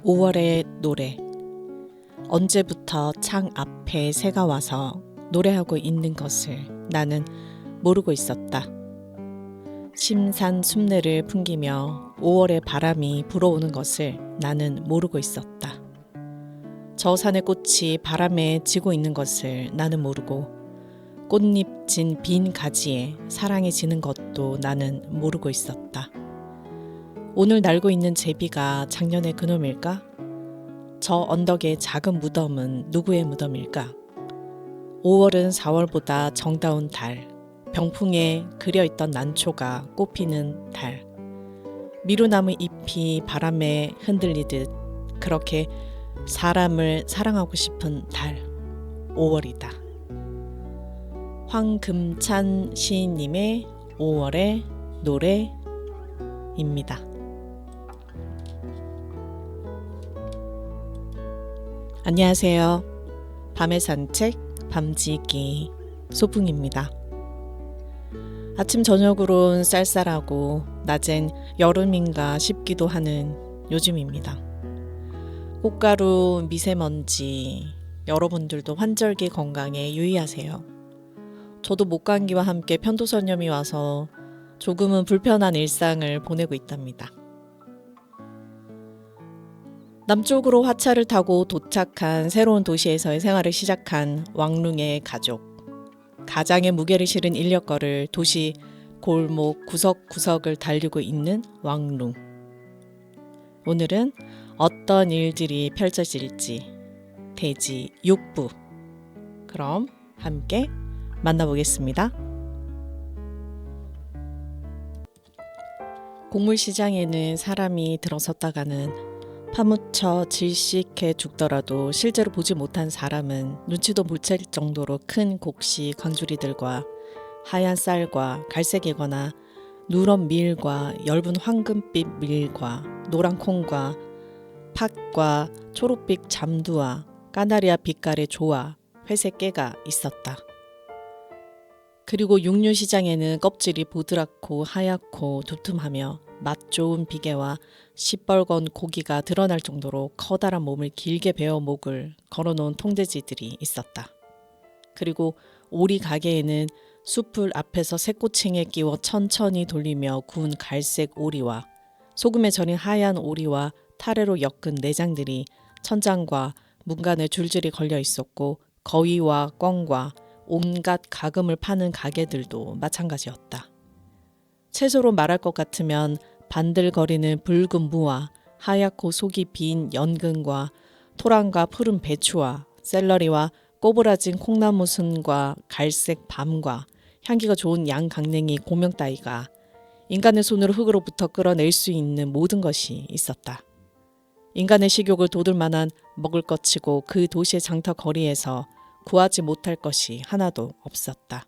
5월의 노래. 언제부터 창 앞에 새가 와서 노래하고 있는 것을 나는 모르고 있었다. 심산 숲내를 풍기며 5월의 바람이 불어오는 것을 나는 모르고 있었다. 저 산의 꽃이 바람에 지고 있는 것을 나는 모르고 꽃잎 진 빈 가지에 사랑이 지는 것도 나는 모르고 있었다. 오늘 날고 있는 제비가 작년의 그놈일까? 저 언덕의 작은 무덤은 누구의 무덤일까? 5월은 4월보다 정다운 달, 병풍에 그려있던 난초가 꽃피는 달, 미루나무 잎이 바람에 흔들리듯 그렇게 사람을 사랑하고 싶은 달, 5월이다. 황금찬 시인님의 5월의 노래입니다. 안녕하세요. 밤의 산책, 밤지기, 소풍입니다. 아침 저녁으론 쌀쌀하고 낮엔 여름인가 싶기도 하는 요즘입니다. 꽃가루, 미세먼지, 여러분들도 환절기 건강에 유의하세요. 저도 목감기와 함께 편도선염이 와서 조금은 불편한 일상을 보내고 있답니다. 남쪽으로 화차를 타고 도착한 새로운 도시에서의 생활을 시작한 왕룽의 가족. 가장의 무게를 실은 인력거를 도시 골목 구석구석을 달리고 있는 왕룽. 오늘은 어떤 일들이 펼쳐질지 대지 6부. 그럼 함께 만나보겠습니다. 곡물시장에는 사람이 들어섰다가는 파묻혀 질식해 죽더라도 실제로 보지 못한 사람은 눈치도 못 챌 정도로 큰 곡식 광주리들과 하얀 쌀과 갈색이거나 누런 밀과 엷은 황금빛 밀과 노란 콩과 팥과 초록빛 잠두와 까나리아 빛깔의 조와 회색 깨가 있었다. 그리고 육류시장에는 껍질이 보드랗고 하얗고 두툼하며 맛 좋은 비계와 시뻘건 고기가 드러날 정도로 커다란 몸을 길게 베어 목을 걸어놓은 통돼지들이 있었다. 그리고 오리 가게에는 숯불 앞에서 새꼬챙에 끼워 천천히 돌리며 구운 갈색 오리와 소금에 절인 하얀 오리와 타레로 엮은 내장들이 천장과 문간에 줄줄이 걸려 있었고 거위와 꿩과 온갖 가금을 파는 가게들도 마찬가지였다. 채소로 말할 것 같으면 반들거리는 붉은 무와 하얗고 속이 빈 연근과 토랑과 푸른 배추와 샐러리와 꼬부라진 콩나무 순과 갈색 밤과 향기가 좋은 양강냉이 고명 따위가 인간의 손으로 흙으로부터 끌어낼 수 있는 모든 것이 있었다. 인간의 식욕을 돋을 만한 먹을 것 치고 그 도시의 장터 거리에서 구하지 못할 것이 하나도 없었다.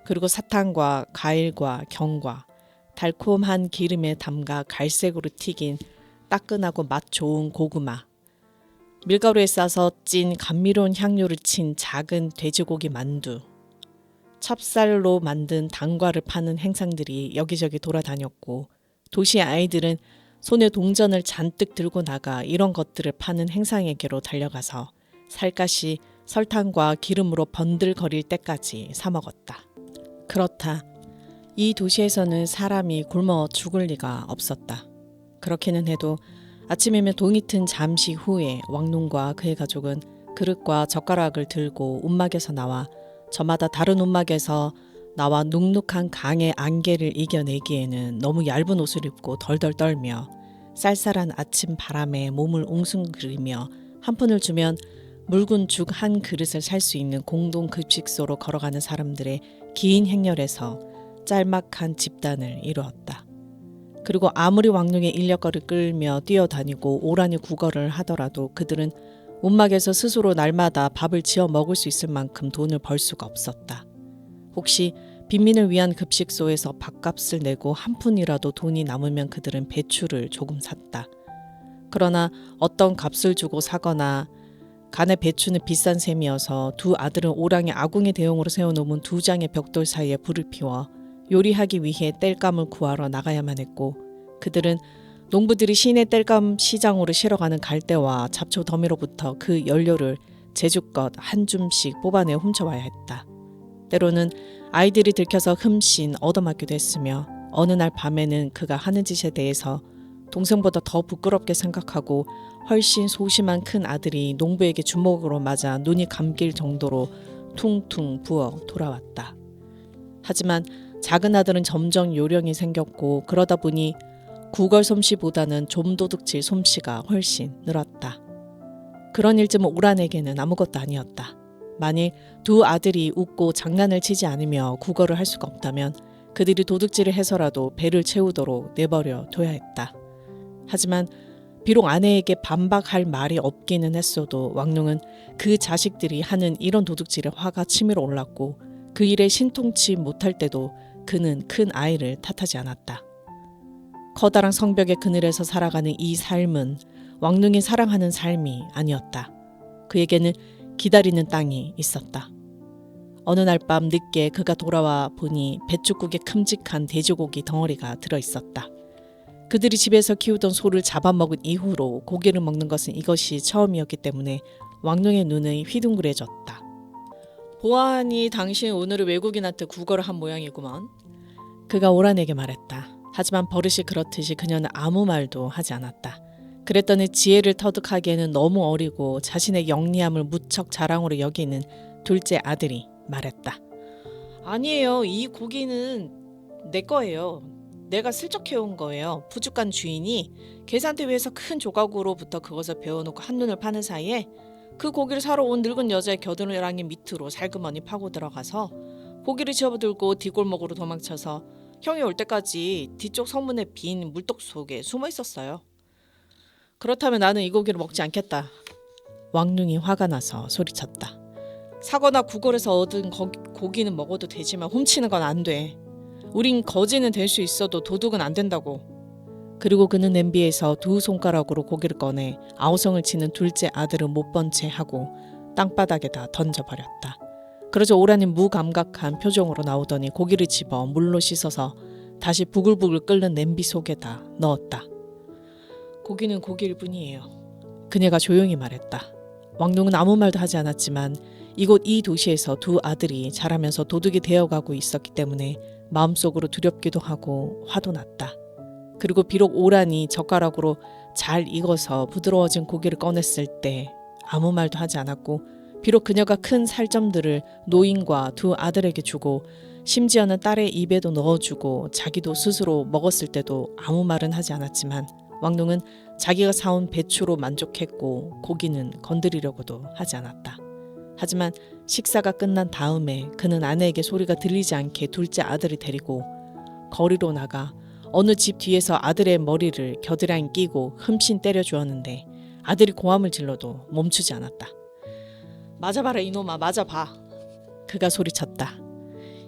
그리고 사탕과 과일과 경과, 달콤한 기름에 담가 갈색으로 튀긴 따끈하고 맛 좋은 고구마, 밀가루에 싸서 찐 감미로운 향료를 친 작은 돼지고기 만두, 찹쌀로 만든 단과를 파는 행상들이 여기저기 돌아다녔고 도시의 아이들은 손에 동전을 잔뜩 들고 나가 이런 것들을 파는 행상에게로 달려가서 살갗이 설탕과 기름으로 번들거릴 때까지 사 먹었다. 그렇다. 이 도시에서는 사람이 굶어 죽을 리가 없었다. 그렇기는 해도 아침이면 동이 튼 잠시 후에 왕룽과 그의 가족은 그릇과 젓가락을 들고 움막에서 나와 저마다 다른 움막에서 나와 눅눅한 강의 안개를 이겨내기에는 너무 얇은 옷을 입고 덜덜 떨며 쌀쌀한 아침 바람에 몸을 웅숭그리며 한 푼을 주면 묽은 죽 한 그릇을 살 수 있는 공동 급식소로 걸어가는 사람들의 긴 행렬에서 짤막한 집단을 이루었다. 그리고 아무리 왕릉의 인력거를 끌며 뛰어다니고 오라니 구걸을 하더라도 그들은 움막에서 스스로 날마다 밥을 지어 먹을 수 있을 만큼 돈을 벌 수가 없었다. 혹시 빈민을 위한 급식소에서 밥값을 내고 한 푼이라도 돈이 남으면 그들은 배추를 조금 샀다. 그러나 어떤 값을 주고 사거나 간의 배추는 비싼 셈이어서 두 아들은 오랑의 아궁이 대용으로 세워놓은 두 장의 벽돌 사이에 불을 피워 요리하기 위해 땔감을 구하러 나가야만 했고 그들은 농부들이 시내 땔감 시장으로 실어가는 갈대와 잡초 더미로부터 그 연료를 제주껏 한 줌씩 뽑아내 훔쳐와야 했다. 때로는 아이들이 들켜서 흠씬 얻어맞기도 했으며 어느 날 밤에는 그가 하는 짓에 대해서 동생보다 더 부끄럽게 생각하고 훨씬 소심한 큰 아들이 농부에게 주먹으로 맞아 눈이 감길 정도로 퉁퉁 부어 돌아왔다. 하지만 작은 아들은 점점 요령이 생겼고 그러다 보니 구걸 솜씨보다는 좀도둑질 솜씨가 훨씬 늘었다. 그런 일쯤은 오란에게는 아무것도 아니었다. 만일 두 아들이 웃고 장난을 치지 않으며 구걸을 할 수가 없다면 그들이 도둑질을 해서라도 배를 채우도록 내버려 둬야 했다. 하지만 비록 아내에게 반박할 말이 없기는 했어도 왕룡은 그 자식들이 하는 이런 도둑질에 화가 치밀어 올랐고 그 일에 신통치 못할 때도 그는 큰 아이를 탓하지 않았다. 커다란 성벽의 그늘에서 살아가는 이 삶은 왕룡이 사랑하는 삶이 아니었다. 그에게는 기다리는 땅이 있었다. 어느 날 밤 늦게 그가 돌아와 보니 뱃죽국에 큼직한 돼지고기 덩어리가 들어있었다. 그들이 집에서 키우던 소를 잡아먹은 이후로 고기를 먹는 것은 이것이 처음이었기 때문에 왕룡의 눈이 휘둥그레졌다. 보아하니 당신 오늘은 외국인한테 구걸을 한 모양이구먼. 그가 오란에게 말했다. 하지만 버릇이 그렇듯이 그녀는 아무 말도 하지 않았다. 그랬더니 지혜를 터득하기에는 너무 어리고 자신의 영리함을 무척 자랑으로 여기는 둘째 아들이 말했다. 아니에요. 이 고기는 내 거예요. 내가 슬쩍 해온 거예요. 부족한 주인이 계산대 위에서 큰 조각으로부터 그것을 베어놓고 한눈을 파는 사이에 그 고기를 사러 온 늙은 여자의 겨드랑이 밑으로 살그머니 파고 들어가서 고기를 집어들고 뒷골목으로 도망쳐서 형이 올 때까지 뒤쪽 성문의 빈 물독 속에 숨어 있었어요. 그렇다면 나는 이 고기를 먹지 않겠다. 왕룡이 화가 나서 소리쳤다. 사거나 구걸해서 얻은 고기는 먹어도 되지만 훔치는 건 안 돼. 우린 거지는 될 수 있어도 도둑은 안 된다고. 그리고 그는 냄비에서 두 손가락으로 고기를 꺼내 아우성을 치는 둘째 아들을 못 본 채 하고 땅바닥에다 던져버렸다. 그러자 오란이 무감각한 표정으로 나오더니 고기를 집어 물로 씻어서 다시 부글부글 끓는 냄비 속에다 넣었다. 고기는 고기일 뿐이에요. 그녀가 조용히 말했다. 왕룡은 아무 말도 하지 않았지만 이곳 이 도시에서 두 아들이 자라면서 도둑이 되어가고 있었기 때문에 마음속으로 두렵기도 하고 화도 났다. 그리고 비록 오란이 젓가락으로 잘 익어서 부드러워진 고기를 꺼냈을 때 아무 말도 하지 않았고 비록 그녀가 큰 살점들을 노인과 두 아들에게 주고 심지어는 딸의 입에도 넣어주고 자기도 스스로 먹었을 때도 아무 말은 하지 않았지만 왕룡은 자기가 사온 배추로 만족했고 고기는 건드리려고도 하지 않았다. 하지만 식사가 끝난 다음에 그는 아내에게 소리가 들리지 않게 둘째 아들을 데리고 거리로 나가 어느 집 뒤에서 아들의 머리를 겨드랑이 끼고 흠씬 때려주었는데 아들이 고함을 질러도 멈추지 않았다. 맞아봐라 이놈아, 맞아봐. 그가 소리쳤다.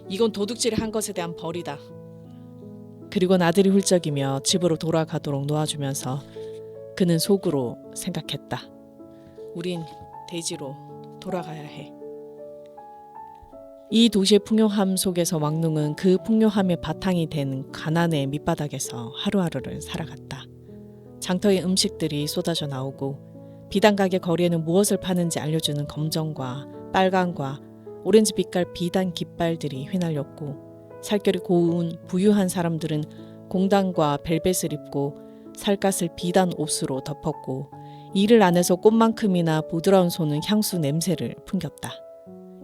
이건 도둑질을 한 것에 대한 벌이다. 그리고는 아들이 훌쩍이며 집으로 돌아가도록 놓아주면서 그는 속으로 생각했다. 우린 대지로 돌아가야 해. 이 도시의 풍요함 속에서 왕룡은 그 풍요함의 바탕이 된 가난의 밑바닥에서 하루하루를 살아갔다. 장터의 음식들이 쏟아져 나오고 비단가게 거리에는 무엇을 파는지 알려주는 검정과 빨강과 오렌지 빛깔 비단 깃발들이 휘날렸고 살결이 고운 부유한 사람들은 공단과 벨벳을 입고 살갗을 비단 옷으로 덮었고 이를 안에서 꽃만큼이나 부드러운 손은 향수 냄새를 풍겼다.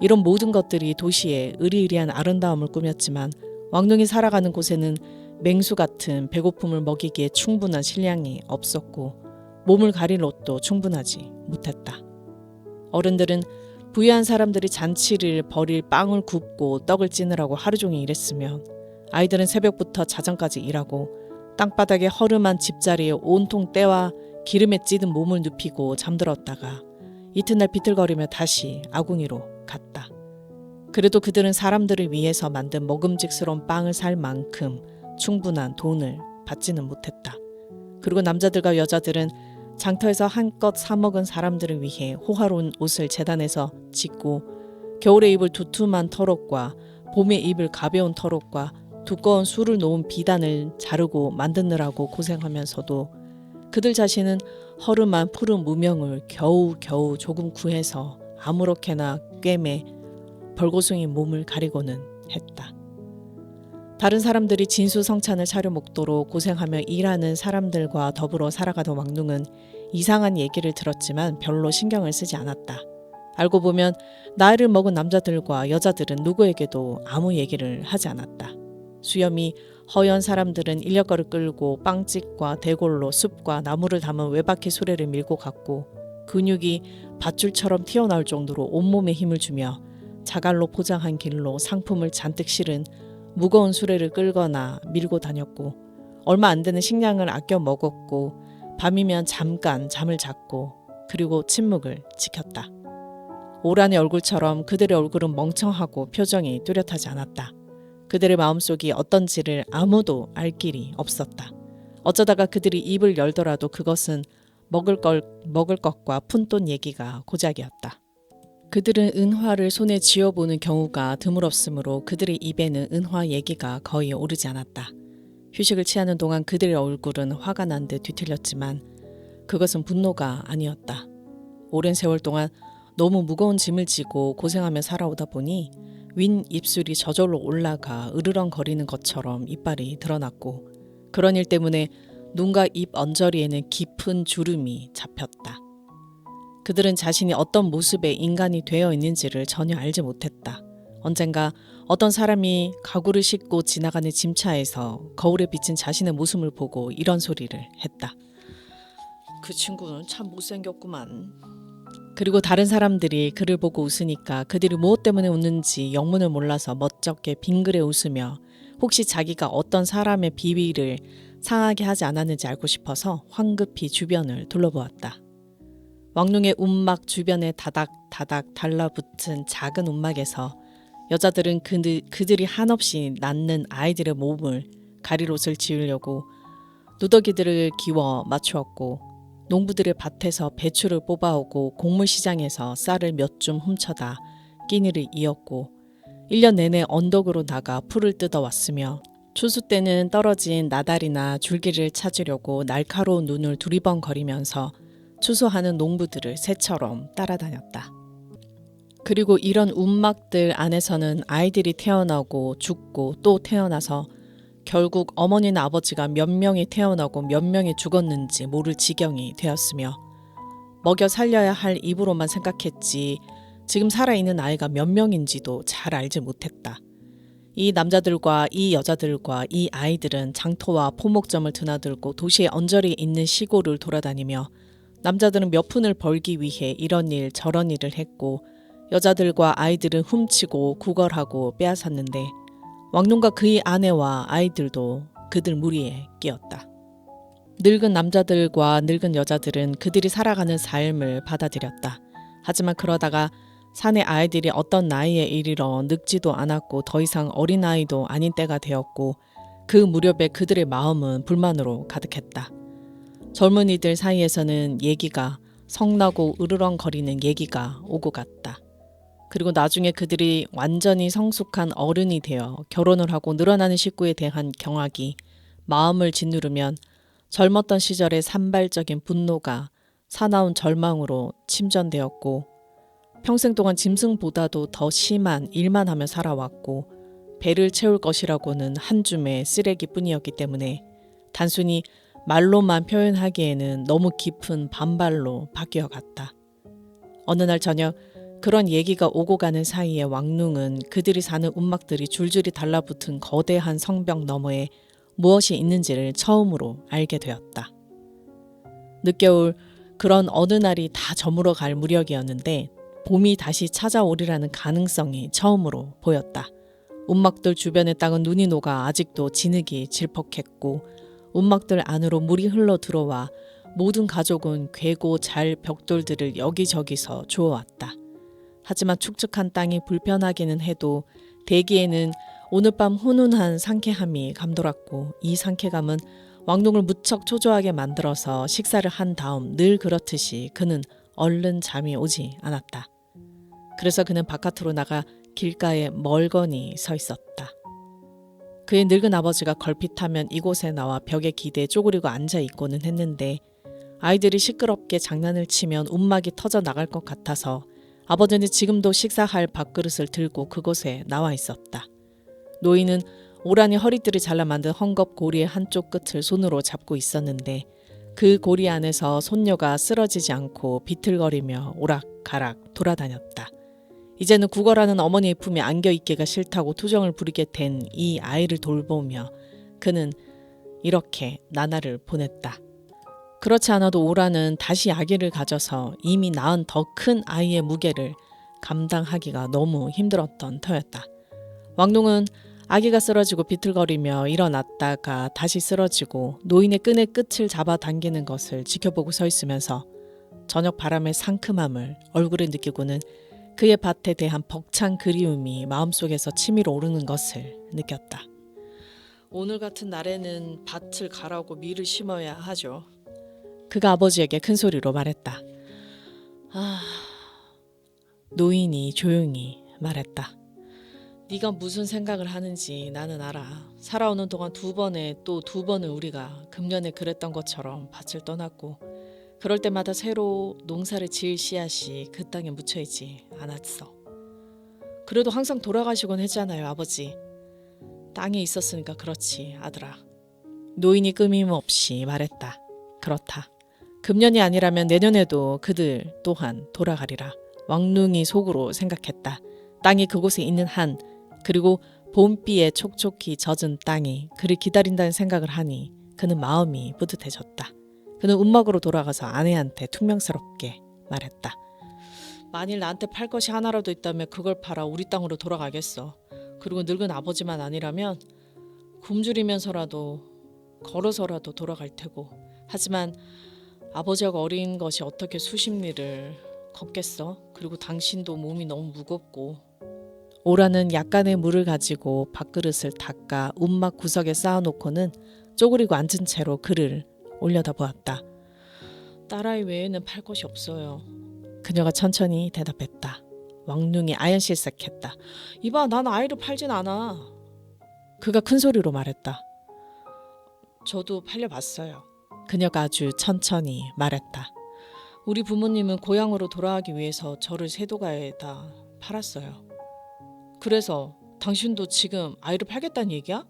이런 모든 것들이 도시의 으리으리한 아름다움을 꾸몄지만 왕룡이 살아가는 곳에는 맹수 같은 배고픔을 먹이기에 충분한 식량이 없었고 몸을 가릴 옷도 충분하지 못했다. 어른들은 부유한 사람들이 잔치를 벌일 빵을 굽고 떡을 찌느라고 하루 종일 일했으면 아이들은 새벽부터 자정까지 일하고 땅바닥에 허름한 집자리에 온통 때와 기름에 찌든 몸을 눕히고 잠들었다가 이튿날 비틀거리며 다시 아궁이로 갔다. 그래도 그들은 사람들을 위해서 만든 먹음직스러운 빵을 살 만큼 충분한 돈을 받지는 못했다. 그리고 남자들과 여자들은 장터에서 한껏 사먹은 사람들을 위해 호화로운 옷을 재단해서 짓고 겨울에 입을 두툼한 털옷과 봄에 입을 가벼운 털옷과 두꺼운 술을 놓은 비단을 자르고 만드느라고 고생하면서도 그들 자신은 허름한 푸른 무명을 겨우겨우 조금 구해서 아무렇게나 꿰매 벌거숭이 몸을 가리고는 했다. 다른 사람들이 진수성찬을 차려 먹도록 고생하며 일하는 사람들과 더불어 살아가던 왕눈은 이상한 얘기를 들었지만 별로 신경을 쓰지 않았다. 알고 보면 나이를 먹은 남자들과 여자들은 누구에게도 아무 얘기를 하지 않았다. 수염이 허연 사람들은 인력거를 끌고 빵집과 대골로 숲과 나무를 담은 외바퀴 수레를 밀고 갔고 근육이 밧줄처럼 튀어나올 정도로 온몸에 힘을 주며 자갈로 포장한 길로 상품을 잔뜩 실은 무거운 수레를 끌거나 밀고 다녔고 얼마 안 되는 식량을 아껴 먹었고 밤이면 잠깐 잠을 잤고 그리고 침묵을 지켰다. 오란의 얼굴처럼 그들의 얼굴은 멍청하고 표정이 뚜렷하지 않았다. 그들의 마음속이 어떤지를 아무도 알 길이 없었다. 어쩌다가 그들이 입을 열더라도 그것은 먹을 것과 푼돈 얘기가 고작이었다. 그들은 은화를 손에 쥐어보는 경우가 드물었으므로 그들의 입에는 은화 얘기가 거의 오르지 않았다. 휴식을 취하는 동안 그들의 얼굴은 화가 난 듯 뒤틀렸지만 그것은 분노가 아니었다. 오랜 세월 동안 너무 무거운 짐을 지고 고생하며 살아오다 보니 윈 입술이 저절로 올라가 으르렁거리는 것처럼 이빨이 드러났고 그런 일 때문에 눈과 입 언저리에는 깊은 주름이 잡혔다. 그들은 자신이 어떤 모습의 인간이 되어 있는지를 전혀 알지 못했다. 언젠가 어떤 사람이 가구를 싣고 지나가는 짐차에서 거울에 비친 자신의 모습을 보고 이런 소리를 했다. 그 친구는 참 못생겼구만. 그리고 다른 사람들이 그를 보고 웃으니까 그들이 무엇 때문에 웃는지 영문을 몰라서 멋쩍게 빙그레 웃으며 혹시 자기가 어떤 사람의 비위를 상하게 하지 않았는지 알고 싶어서 황급히 주변을 둘러보았다. 왕릉의 움막 주변에 다닥다닥 달라붙은 작은 움막에서 여자들은 그들이 한없이 낳는 아이들의 몸을 가릴 옷을 지으려고 누더기들을 기워 맞추었고 농부들의 밭에서 배추를 뽑아오고 곡물시장에서 쌀을 몇 줌 훔쳐다 끼니를 이었고 1년 내내 언덕으로 나가 풀을 뜯어왔으며 추수 때는 떨어진 나달이나 줄기를 찾으려고 날카로운 눈을 두리번거리면서 추수하는 농부들을 새처럼 따라다녔다. 그리고 이런 움막들 안에서는 아이들이 태어나고 죽고 또 태어나서 결국 어머니나 아버지가 몇 명이 태어나고 몇 명이 죽었는지 모를 지경이 되었으며 먹여 살려야 할 입으로만 생각했지 지금 살아있는 아이가 몇 명인지도 잘 알지 못했다. 이 남자들과 이 여자들과 이 아이들은 장터와 포목점을 드나들고 도시의 언저리에 있는 시골을 돌아다니며 남자들은 몇 푼을 벌기 위해 이런 일 저런 일을 했고 여자들과 아이들은 훔치고 구걸하고 빼앗았는데 왕눈과 그의 아내와 아이들도 그들 무리에 끼었다. 늙은 남자들과 늙은 여자들은 그들이 살아가는 삶을 받아들였다. 하지만 그러다가 사내 아이들이 어떤 나이에 이르러 늙지도 않았고 더 이상 어린아이도 아닌 때가 되었고 그 무렵에 그들의 마음은 불만으로 가득했다. 젊은이들 사이에서는 얘기가 성나고 으르렁거리는 얘기가 오고 갔다. 그리고 나중에 그들이 완전히 성숙한 어른이 되어 결혼을 하고 늘어나는 식구에 대한 경악이 마음을 짓누르면 젊었던 시절의 산발적인 분노가 사나운 절망으로 침전되었고 평생 동안 짐승보다도 더 심한 일만 하며 살아왔고 배를 채울 것이라고는 한 줌의 쓰레기뿐이었기 때문에 단순히 말로만 표현하기에는 너무 깊은 반발로 바뀌어갔다. 어느 날 저녁 그런 얘기가 오고 가는 사이에 왕눈은 그들이 사는 움막들이 줄줄이 달라붙은 거대한 성벽 너머에 무엇이 있는지를 처음으로 알게 되었다. 늦겨울 그런 어느 날이 다 저물어 갈 무렵이었는데 봄이 다시 찾아오리라는 가능성이 처음으로 보였다. 움막들 주변의 땅은 눈이 녹아 아직도 진흙이 질퍽했고 움막들 안으로 물이 흘러 들어와 모든 가족은 괴고 잘 벽돌들을 여기저기서 주워왔다. 하지만 축축한 땅이 불편하기는 해도 대기에는 오늘 밤 훈훈한 상쾌함이 감돌았고 이 상쾌감은 왕눈을 무척 초조하게 만들어서 식사를 한 다음 늘 그렇듯이 그는 얼른 잠이 오지 않았다. 그래서 그는 바깥으로 나가 길가에 멀거니 서 있었다. 그의 늙은 아버지가 걸핏하면 이곳에 나와 벽에 기대 쪼그리고 앉아 있고는 했는데 아이들이 시끄럽게 장난을 치면 움막이 터져 나갈 것 같아서 아버지는 지금도 식사할 밥그릇을 들고 그곳에 나와 있었다. 노인은 오란이 허리띠를 잘라 만든 헝겊 고리의 한쪽 끝을 손으로 잡고 있었는데 그 고리 안에서 손녀가 쓰러지지 않고 비틀거리며 오락가락 돌아다녔다. 이제는 구걸하는 어머니의 품에 안겨있기가 싫다고 투정을 부리게 된 이 아이를 돌보며 그는 이렇게 나날을 보냈다. 그렇지 않아도 오라는 다시 아기를 가져서 이미 낳은 더 큰 아이의 무게를 감당하기가 너무 힘들었던 터였다. 왕농은 아기가 쓰러지고 비틀거리며 일어났다가 다시 쓰러지고 노인의 끈의 끝을 잡아당기는 것을 지켜보고 서 있으면서 저녁 바람의 상큼함을 얼굴에 느끼고는 그의 밭에 대한 벅찬 그리움이 마음속에서 치밀어 오르는 것을 느꼈다. 오늘 같은 날에는 밭을 갈아오고 밀을 심어야 하죠. 그가 아버지에게 큰 소리로 말했다. 노인이 조용히 말했다. 네가 무슨 생각을 하는지 나는 알아. 살아오는 동안 2번에 또 2번을 우리가 금년에 그랬던 것처럼 밭을 떠났고 그럴 때마다 새로 농사를 지을 씨앗이 그 땅에 묻혀있지 않았어. 그래도 항상 돌아가시곤 했잖아요, 아버지. 땅에 있었으니까 그렇지, 아들아. 노인이 끊임없이 말했다. 그렇다. 금년이 아니라면 내년에도 그들 또한 돌아가리라. 왕눈이 속으로 생각했다. 땅이 그곳에 있는 한, 그리고 봄비에 촉촉히 젖은 땅이 그를 기다린다는 생각을 하니 그는 마음이 뿌듯해졌다. 그는 움막으로 돌아가서 아내한테 퉁명스럽게 말했다. 만일 나한테 팔 것이 하나라도 있다면 그걸 팔아 우리 땅으로 돌아가겠어. 그리고 늙은 아버지만 아니라면 굶주리면서라도 걸어서라도 돌아갈 테고. 하지만 아버지하고 어린 것이 어떻게 수십 리를 걷겠어? 그리고 당신도 몸이 너무 무겁고. 오라는 약간의 물을 가지고 밥그릇을 닦아 움막 구석에 쌓아놓고는 쪼그리고 앉은 채로 그를 올려다보았다. 딸아이 외에는 팔 것이 없어요. 그녀가 천천히 대답했다. 왕눈이 아연실색했다. 이봐, 난 아이를 팔진 않아. 그가 큰 소리로 말했다. 저도 팔려봤어요. 그녀가 아주 천천히 말했다. 우리 부모님은 고향으로 돌아가기 위해서 저를 세도가에다 팔았어요. 그래서 당신도 지금 아이를 팔겠다는 얘기야?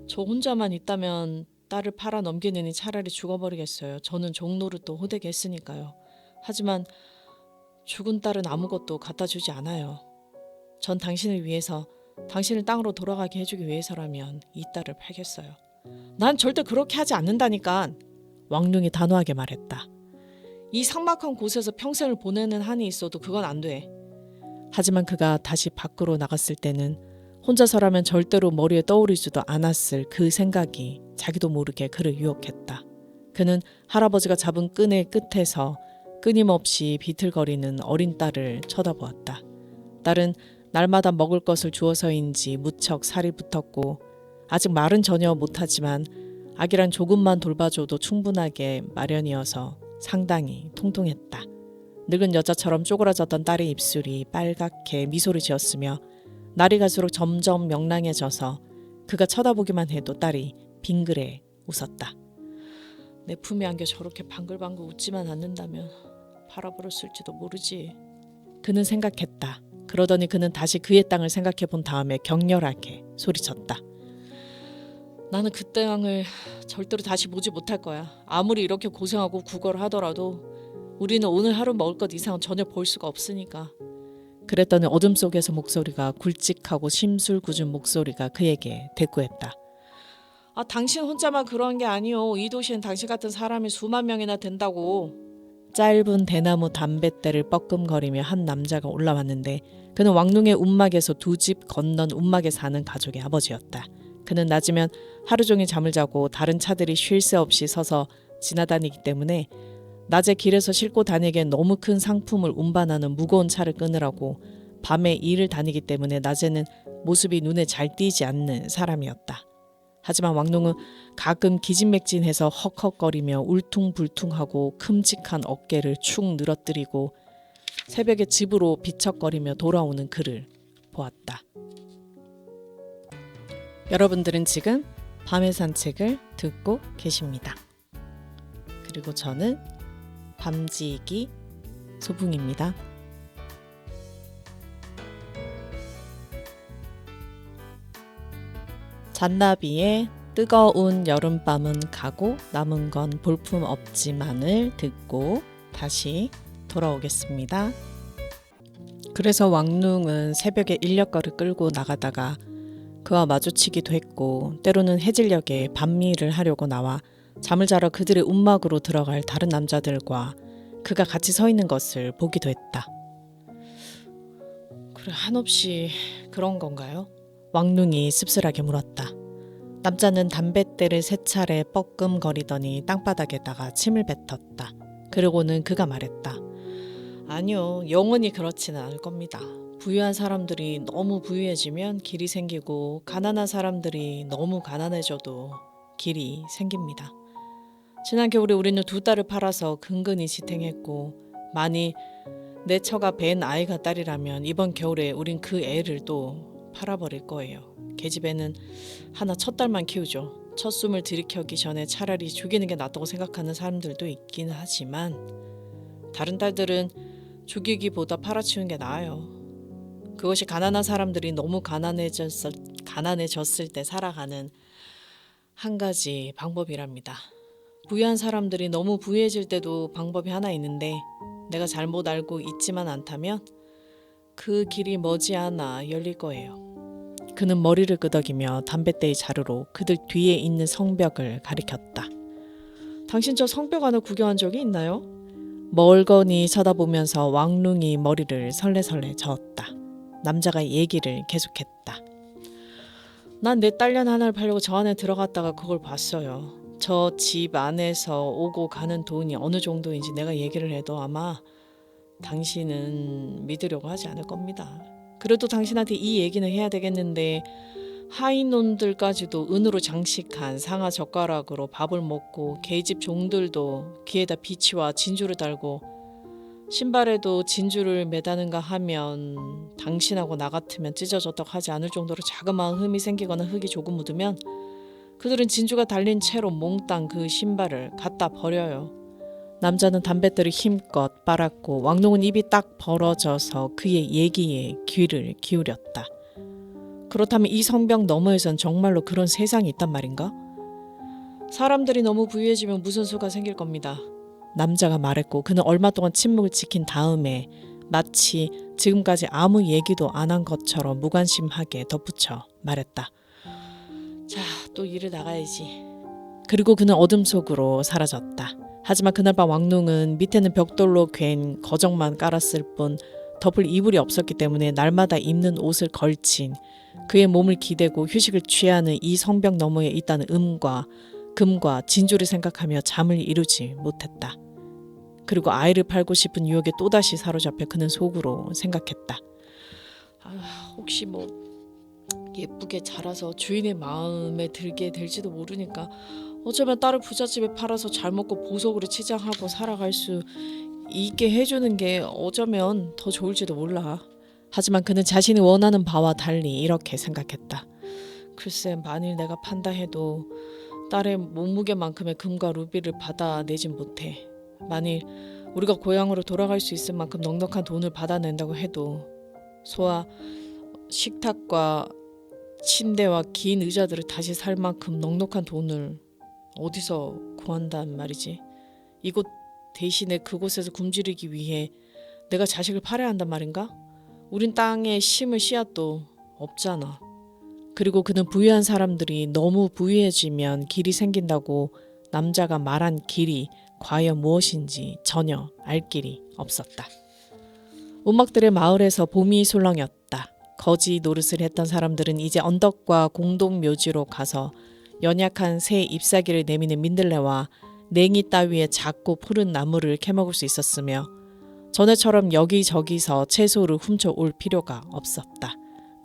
저 혼자만 있다면 딸을 팔아 넘기느니 차라리 죽어버리겠어요. 저는 종노릇도 호되게 했으니까요. 하지만 죽은 딸은 아무것도 갖다 주지 않아요. 전 당신을 위해서, 당신을 땅으로 돌아가게 해주기 위해서라면 이 딸을 팔겠어요. 난 절대 그렇게 하지 않는다니까. 왕룡이 단호하게 말했다. 이 삭막한 곳에서 평생을 보내는 한이 있어도 그건 안 돼. 하지만 그가 다시 밖으로 나갔을 때는 혼자서라면 절대로 머리에 떠오르지도 않았을 그 생각이 자기도 모르게 그를 유혹했다. 그는 할아버지가 잡은 끈의 끝에서 끊임없이 비틀거리는 어린 딸을 쳐다보았다. 딸은 날마다 먹을 것을 주어서인지 무척 살이 붙었고 아직 말은 전혀 못하지만 아기란 조금만 돌봐줘도 충분하게 마련이어서 상당히 통통했다. 늙은 여자처럼 쪼그라졌던 딸의 입술이 빨갛게 미소를 지었으며 날이 갈수록 점점 명랑해져서 그가 쳐다보기만 해도 딸이 빙그레 웃었다. 내 품에 안겨 저렇게 방글방글 웃지만 않는다면 팔아버렸을지도 모르지. 그는 생각했다. 그러더니 그는 다시 그의 땅을 생각해 본 다음에 격렬하게 소리쳤다. 나는 그 땅을 절대로 다시 보지 못할 거야. 아무리 이렇게 고생하고 구걸을 하더라도 우리는 오늘 하루 먹을 것 이상은 전혀 볼 수가 없으니까. 그랬더니 어둠 속에서 목소리가 굵직하고 심술궂은 목소리가 그에게 대꾸했다. 당신 혼자만 그런 게 아니오. 이 도시엔 당신 같은 사람이 수만 명이나 된다고. 짧은 대나무 담뱃대를 뻐끔거리며 한 남자가 올라왔는데 그는 왕릉의 움막에서 2집 건넌 움막에 사는 가족의 아버지였다. 그는 낮이면 하루 종일 잠을 자고 다른 차들이 쉴 새 없이 서서 지나다니기 때문에 낮에 길에서 싣고 다니기엔 너무 큰 상품을 운반하는 무거운 차를 끄느라고 밤에 일을 다니기 때문에 낮에는 모습이 눈에 잘 띄지 않는 사람이었다. 하지만 왕농은 가끔 기진맥진해서 헉헉거리며 울퉁불퉁하고 큼직한 어깨를 축 늘어뜨리고 새벽에 집으로 비척거리며 돌아오는 그를 보았다. 여러분들은 지금 밤의 산책을 듣고 계십니다. 그리고 저는 밤지기 소붕입니다. 잔나비의 뜨거운 여름밤은 가고 남은 건 볼품 없지만을 듣고 다시 돌아오겠습니다. 그래서 왕룽은 새벽에 인력거를 끌고 나가다가 그와 마주치기도 했고 때로는 해질녘에 밤일을 하려고 나와 잠을 자러 그들의 움막으로 들어갈 다른 남자들과 그가 같이 서 있는 것을 보기도 했다. 그래, 한없이 그런 건가요? 왕룽이 씁쓸하게 물었다. 남자는 담뱃대를 세 차례 뻐끔거리더니 땅바닥에다가 침을 뱉었다. 그러고는 그가 말했다. 아니요, 영원히 그렇지는 않을 겁니다. 부유한 사람들이 너무 부유해지면 길이 생기고 가난한 사람들이 너무 가난해져도 길이 생깁니다. 지난 겨울에 우리는 2딸을 팔아서 근근히 지탱했고 만일 내 처가 뵌 아이가 딸이라면 이번 겨울에 우린 그 애를 또 팔아버릴 거예요. 계집애는 하나 첫 딸만 키우죠. 첫 숨을 들이켜기 전에 차라리 죽이는 게 낫다고 생각하는 사람들도 있긴 하지만 다른 딸들은 죽이기보다 팔아치우는 게 나아요. 그것이 가난한 사람들이 너무 가난해졌을 때 살아가는 한 가지 방법이랍니다. 부유한 사람들이 너무 부유해질 때도 방법이 하나 있는데 내가 잘못 알고 있지만 않다면 그 길이 머지않아 열릴 거예요. 그는 머리를 끄덕이며 담뱃대의 자루로 그들 뒤에 있는 성벽을 가리켰다. 당신 저 성벽 안을 구경한 적이 있나요? 멀거니 쳐다보면서 왕룽이 머리를 설레설레 저었다. 남자가 얘기를 계속했다. 난 내 딸년 하나를 팔려고 저 안에 들어갔다가 그걸 봤어요. 저 집 안에서 오고 가는 돈이 어느 정도인지 내가 얘기를 해도 아마 당신은 믿으려고 하지 않을 겁니다. 그래도 당신한테 이 얘기는 해야 되겠는데 하인놈들까지도 은으로 장식한 상아 젓가락으로 밥을 먹고 계집 종들도 귀에다 비치와 진주를 달고 신발에도 진주를 매다는가 하면 당신하고 나 같으면 찢어졌다고 하지 않을 정도로 자그마한 흠이 생기거나 흙이 조금 묻으면 그들은 진주가 달린 채로 몽땅 그 신발을 갖다 버려요. 남자는 담뱃대를 힘껏 빨았고 왕농은 입이 딱 벌어져서 그의 얘기에 귀를 기울였다. 그렇다면 이 성벽 너머에선 정말로 그런 세상이 있단 말인가? 사람들이 너무 부유해지면 무슨 수가 생길 겁니다. 남자가 말했고 그는 얼마 동안 침묵을 지킨 다음에 마치 지금까지 아무 얘기도 안 한 것처럼 무관심하게 덧붙여 말했다. 자, 또 일을 나가야지. 그리고 그는 어둠 속으로 사라졌다. 하지만 그날 밤 왕농은 밑에는 벽돌로 괜 거정만 깔았을 뿐 덮을 이불이 없었기 때문에 날마다 입는 옷을 걸친 그의 몸을 기대고 휴식을 취하는 이 성벽 너머에 있다는 금과 진주를 생각하며 잠을 이루지 못했다. 그리고 아이를 팔고 싶은 유혹에 또다시 사로잡혀 그는 속으로 생각했다. 혹시 예쁘게 자라서 주인의 마음에 들게 될지도 모르니까 어쩌면 딸을 부잣집에 팔아서 잘 먹고 보석으로 치장하고 살아갈 수 있게 해주는 게 어쩌면 더 좋을지도 몰라. 하지만 그는 자신이 원하는 바와 달리 이렇게 생각했다. 글쎄, 만일 내가 판다 해도 딸의 몸무게만큼의 금과 루비를 받아내진 못해. 만일 우리가 고향으로 돌아갈 수 있을 만큼 넉넉한 돈을 받아낸다고 해도 소아 식탁과 침대와 긴 의자들을 다시 살 만큼 넉넉한 돈을 어디서 구한단 말이지. 이곳 대신에 그곳에서 굶주리기 위해 내가 자식을 팔아야 한단 말인가? 우린 땅에 심을 씨앗도 없잖아. 그리고 그는 부유한 사람들이 너무 부유해지면 길이 생긴다고 남자가 말한 길이 과연 무엇인지 전혀 알 길이 없었다. 움막들의 마을에서 봄이 술렁였다. 거지 노릇을 했던 사람들은 이제 언덕과 공동묘지로 가서 연약한 새 잎사귀를 내미는 민들레와 냉이 따위의 작고 푸른 나무를 캐먹을 수 있었으며 전에처럼 여기저기서 채소를 훔쳐올 필요가 없었다.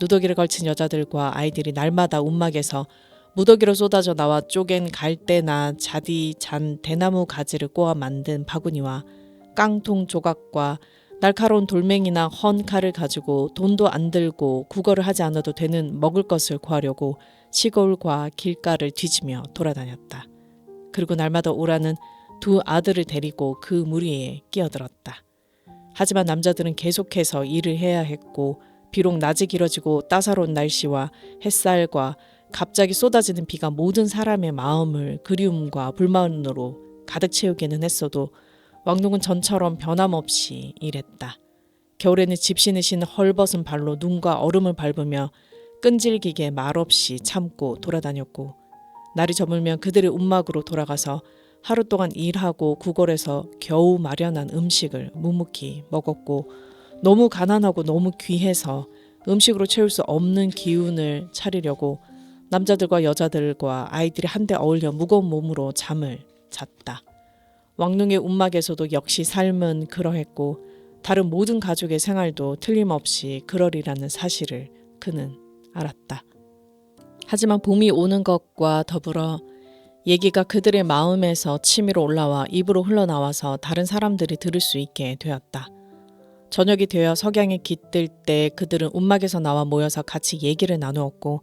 누더기를 걸친 여자들과 아이들이 날마다 움막에서 무더기로 쏟아져 나와 쪼갠 갈대나 자디 잔 대나무 가지를 꼬아 만든 바구니와 깡통 조각과 날카로운 돌멩이나 헌 칼을 가지고 돈도 안 들고 구걸을 하지 않아도 되는 먹을 것을 구하려고 시골과 길가를 뒤지며 돌아다녔다. 그리고 날마다 오라는 두 아들을 데리고 그 무리에 끼어들었다. 하지만 남자들은 계속해서 일을 해야 했고 비록 낮이 길어지고 따사로운 날씨와 햇살과 갑자기 쏟아지는 비가 모든 사람의 마음을 그리움과 불만으로 가득 채우기는 했어도 왕농은 전처럼 변함없이 일했다. 겨울에는 집신을 신 헐벗은 발로 눈과 얼음을 밟으며 끈질기게 말없이 참고 돌아다녔고 날이 저물면 그들의 움막으로 돌아가서 하루 동안 일하고 구걸해서 겨우 마련한 음식을 묵묵히 먹었고 너무 가난하고 너무 귀해서 음식으로 채울 수 없는 기운을 차리려고 남자들과 여자들과 아이들이 한데 어울려 무거운 몸으로 잠을 잤다. 왕릉의 움막에서도 역시 삶은 그러했고 다른 모든 가족의 생활도 틀림없이 그러리라는 사실을 그는 알았다. 하지만 봄이 오는 것과 더불어 얘기가 그들의 마음에서 치밀어 올라와 입으로 흘러나와서 다른 사람들이 들을 수 있게 되었다. 저녁이 되어 석양이 깃들 때 그들은 움막에서 나와 모여서 같이 얘기를 나누었고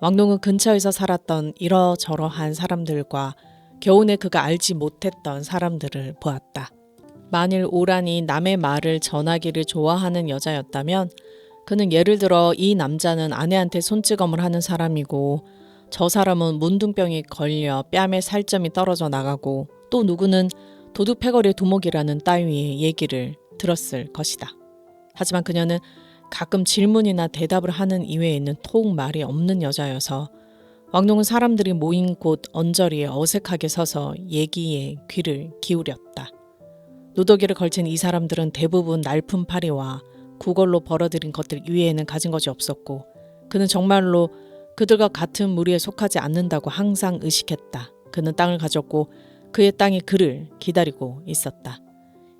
왕농은 근처에서 살았던 이러저러한 사람들과 겨우내 그가 알지 못했던 사람들을 보았다. 만일 오란이 남의 말을 전하기를 좋아하는 여자였다면 그는 예를 들어 이 남자는 아내한테 손찌검을 하는 사람이고 저 사람은 문둥병이 걸려 뺨에 살점이 떨어져 나가고 또 누구는 도둑패거리의 두목이라는 따위의 얘기를 들었을 것이다. 하지만 그녀는 가끔 질문이나 대답을 하는 이외에는 통 말이 없는 여자여서 왕농은 사람들이 모인 곳 언저리에 어색하게 서서 얘기에 귀를 기울였다. 누더기를 걸친 이 사람들은 대부분 날품 파리와 구걸로 벌어들인 것들 이외에는 가진 것이 없었고 그는 정말로 그들과 같은 무리에 속하지 않는다고 항상 의식했다. 그는 땅을 가졌고 그의 땅이 그를 기다리고 있었다.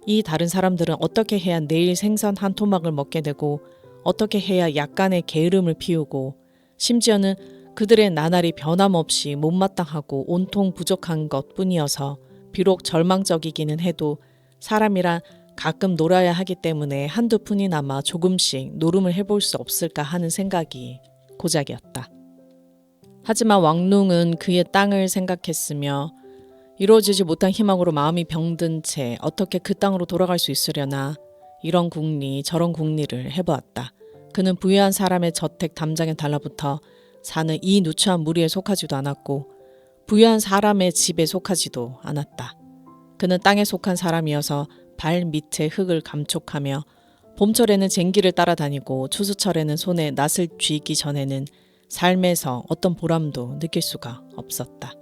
이 다른 사람들은 어떻게 해야 내일 생선 한 토막을 먹게 되고 어떻게 해야 약간의 게으름을 피우고 심지어는 그들의 나날이 변함없이 못마땅하고 온통 부족한 것뿐이어서 비록 절망적이기는 해도 사람이란 가끔 놀아야 하기 때문에 한두 푼이나마 조금씩 노름을 해볼 수 없을까 하는 생각이 고작이었다. 하지만 왕농은 그의 땅을 생각했으며 이루어지지 못한 희망으로 마음이 병든 채 어떻게 그 땅으로 돌아갈 수 있으려나 이런 궁리 저런 궁리를 해보았다. 그는 부유한 사람의 저택 담장에 달라붙어 사는 이 누추한 무리에 속하지도 않았고 부유한 사람의 집에 속하지도 않았다. 그는 땅에 속한 사람이어서 발 밑에 흙을 감촉하며 봄철에는 쟁기를 따라다니고 추수철에는 손에 낫을 쥐기 전에는 삶에서 어떤 보람도 느낄 수가 없었다.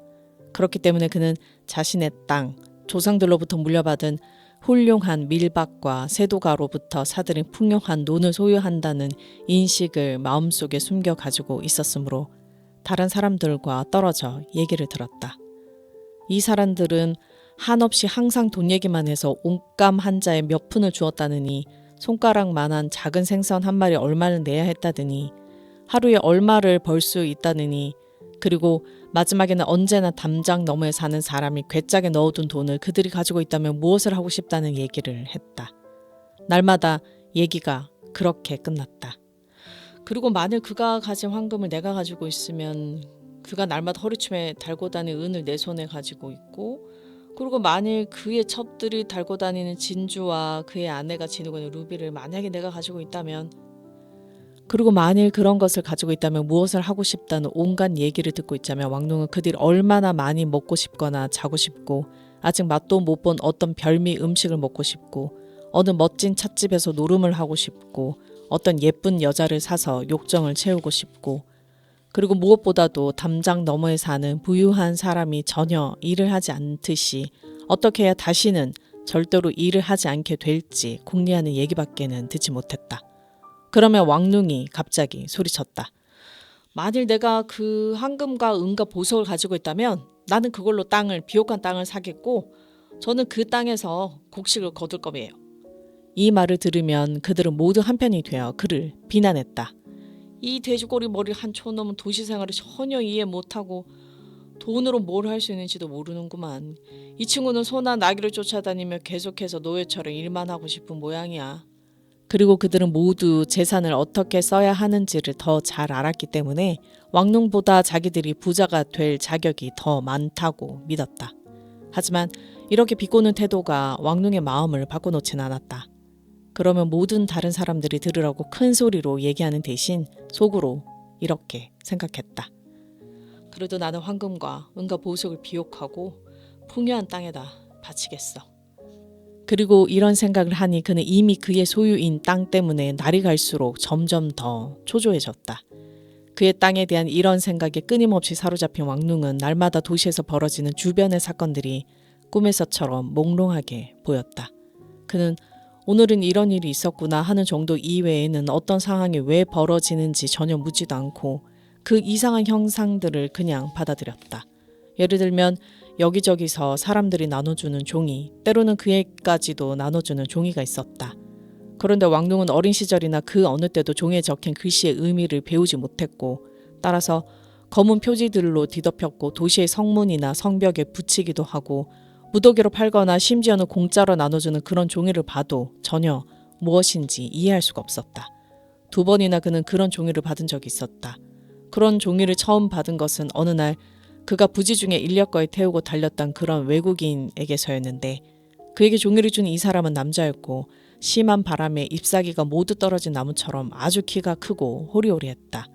그렇기 때문에 그는 자신의 땅, 조상들로부터 물려받은 훌륭한 밀밭과 세도가로부터 사들인 풍요한 논을 소유한다는 인식을 마음속에 숨겨 가지고 있었으므로 다른 사람들과 떨어져 얘기를 들었다. 이 사람들은 한없이 항상 돈 얘기만 해서 옷감 한 자에 몇 푼을 주었다느니 손가락만한 작은 생선 한 마리 얼마를 내야 했다더니 하루에 얼마를 벌 수 있다느니 그리고 마지막에는 언제나 담장 너머에 사는 사람이 괴짝에 넣어둔 돈을 그들이 가지고 있다면 무엇을 하고 싶다는 얘기를 했다. 날마다 얘기가 그렇게 끝났다. 그리고 만일 그가 가진 황금을 내가 가지고 있으면 그가 날마다 허리춤에 달고 다니는 은을 내 손에 가지고 있고 그리고 만일 그의 첩들이 달고 다니는 진주와 그의 아내가 지니고 있는 루비를 만약에 내가 가지고 있다면 그리고 만일 그런 것을 가지고 있다면 무엇을 하고 싶다는 온갖 얘기를 듣고 있자면 왕농은 그들이 얼마나 많이 먹고 싶거나 자고 싶고 아직 맛도 못 본 어떤 별미 음식을 먹고 싶고 어느 멋진 찻집에서 노름을 하고 싶고 어떤 예쁜 여자를 사서 욕정을 채우고 싶고 그리고 무엇보다도 담장 너머에 사는 부유한 사람이 전혀 일을 하지 않듯이 어떻게 해야 다시는 절대로 일을 하지 않게 될지 궁리하는 얘기밖에는 듣지 못했다. 그러면 왕농이 갑자기 소리쳤다. 만일 내가 그 황금과 은과 보석을 가지고 있다면 나는 그걸로 비옥한 땅을 사겠고 저는 그 땅에서 곡식을 거둘 거예요. 이 말을 들으면 그들은 모두 한편이 되어 그를 비난했다. 이 돼지꼬리 머리 한 촌놈은 도시 생활을 전혀 이해 못하고 돈으로 뭘 할 수 있는지도 모르는구만. 이 친구는 소나 나귀를 쫓아다니며 계속해서 노예처럼 일만 하고 싶은 모양이야. 그리고 그들은 모두 재산을 어떻게 써야 하는지를 더 잘 알았기 때문에 왕눈보다 자기들이 부자가 될 자격이 더 많다고 믿었다. 하지만 이렇게 비꼬는 태도가 왕눈의 마음을 바꿔놓진 않았다. 그러면 모든 다른 사람들이 들으라고 큰 소리로 얘기하는 대신 속으로 이렇게 생각했다. 그래도 나는 황금과 은과 보석을 비옥하고 풍요한 땅에다 바치겠어. 그리고 이런 생각을 하니 그는 이미 그의 소유인 땅 때문에 날이 갈수록 점점 더 초조해졌다. 그의 땅에 대한 이런 생각에 끊임없이 사로잡힌 왕눈은 날마다 도시에서 벌어지는 주변의 사건들이 꿈에서처럼 몽롱하게 보였다. 그는 오늘은 이런 일이 있었구나 하는 정도 이외에는 어떤 상황이 왜 벌어지는지 전혀 묻지도 않고 그 이상한 형상들을 그냥 받아들였다. 예를 들면 여기저기서 사람들이 나눠주는 종이, 때로는 그에까지도 나눠주는 종이가 있었다. 그런데 왕눈은 어린 시절이나 그 어느 때도 종이에 적힌 글씨의 의미를 배우지 못했고 따라서 검은 표지들로 뒤덮였고 도시의 성문이나 성벽에 붙이기도 하고 무더기로 팔거나 심지어는 공짜로 나눠주는 그런 종이를 봐도 전혀 무엇인지 이해할 수가 없었다. 2번이나 그는 그런 종이를 받은 적이 있었다. 그런 종이를 처음 받은 것은 어느 날 그가 부지 중에 인력거에 태우고 달렸던 그런 외국인에게서였는데 그에게 종이를 준 이 사람은 남자였고 심한 바람에 잎사귀가 모두 떨어진 나무처럼 아주 키가 크고 호리호리했다.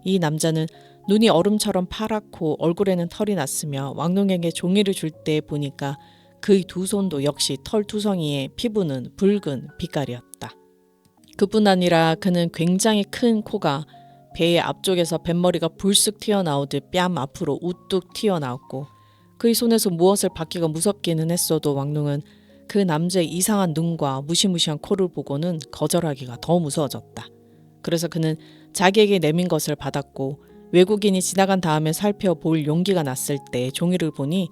이 남자는 눈이 얼음처럼 파랗고 얼굴에는 털이 났으며 왕눈에게 종이를 줄 때 보니까 그의 2 손도 역시 털투성이에 피부는 붉은 빛깔이었다. 그뿐 아니라 그는 굉장히 큰 코가 배의 앞쪽에서 뱃머리가 불쑥 튀어나오듯 뺨 앞으로 우뚝 튀어나왔고 그의 손에서 무엇을 받기가 무섭기는 했어도 왕눈은 그 남자의 이상한 눈과 무시무시한 코를 보고는 거절하기가 더 무서워졌다. 그래서 그는 자기에게 내민 것을 받았고 외국인이 지나간 다음에 살펴볼 용기가 났을 때 종이를 보니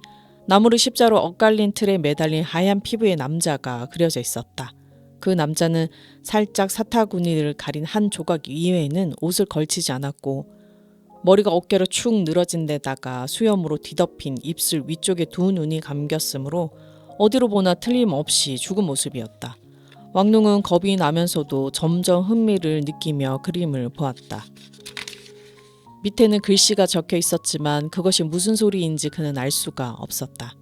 나무를 십자로 엇갈린 틀에 매달린 하얀 피부의 남자가 그려져 있었다. 그 남자는 살짝 사타구니를 가린 한 조각 이외에는 옷을 걸치지 않았고 머리가 어깨로 축 늘어진 데다가 수염으로 뒤덮인 입술 위쪽에 2 눈이 감겼으므로 어디로 보나 틀림없이 죽은 모습이었다. 왕눈은 겁이 나면서도 점점 흥미를 느끼며 그림을 보았다. 밑에는 글씨가 적혀 있었지만 그것이 무슨 소리인지 그는 알 수가 없었다.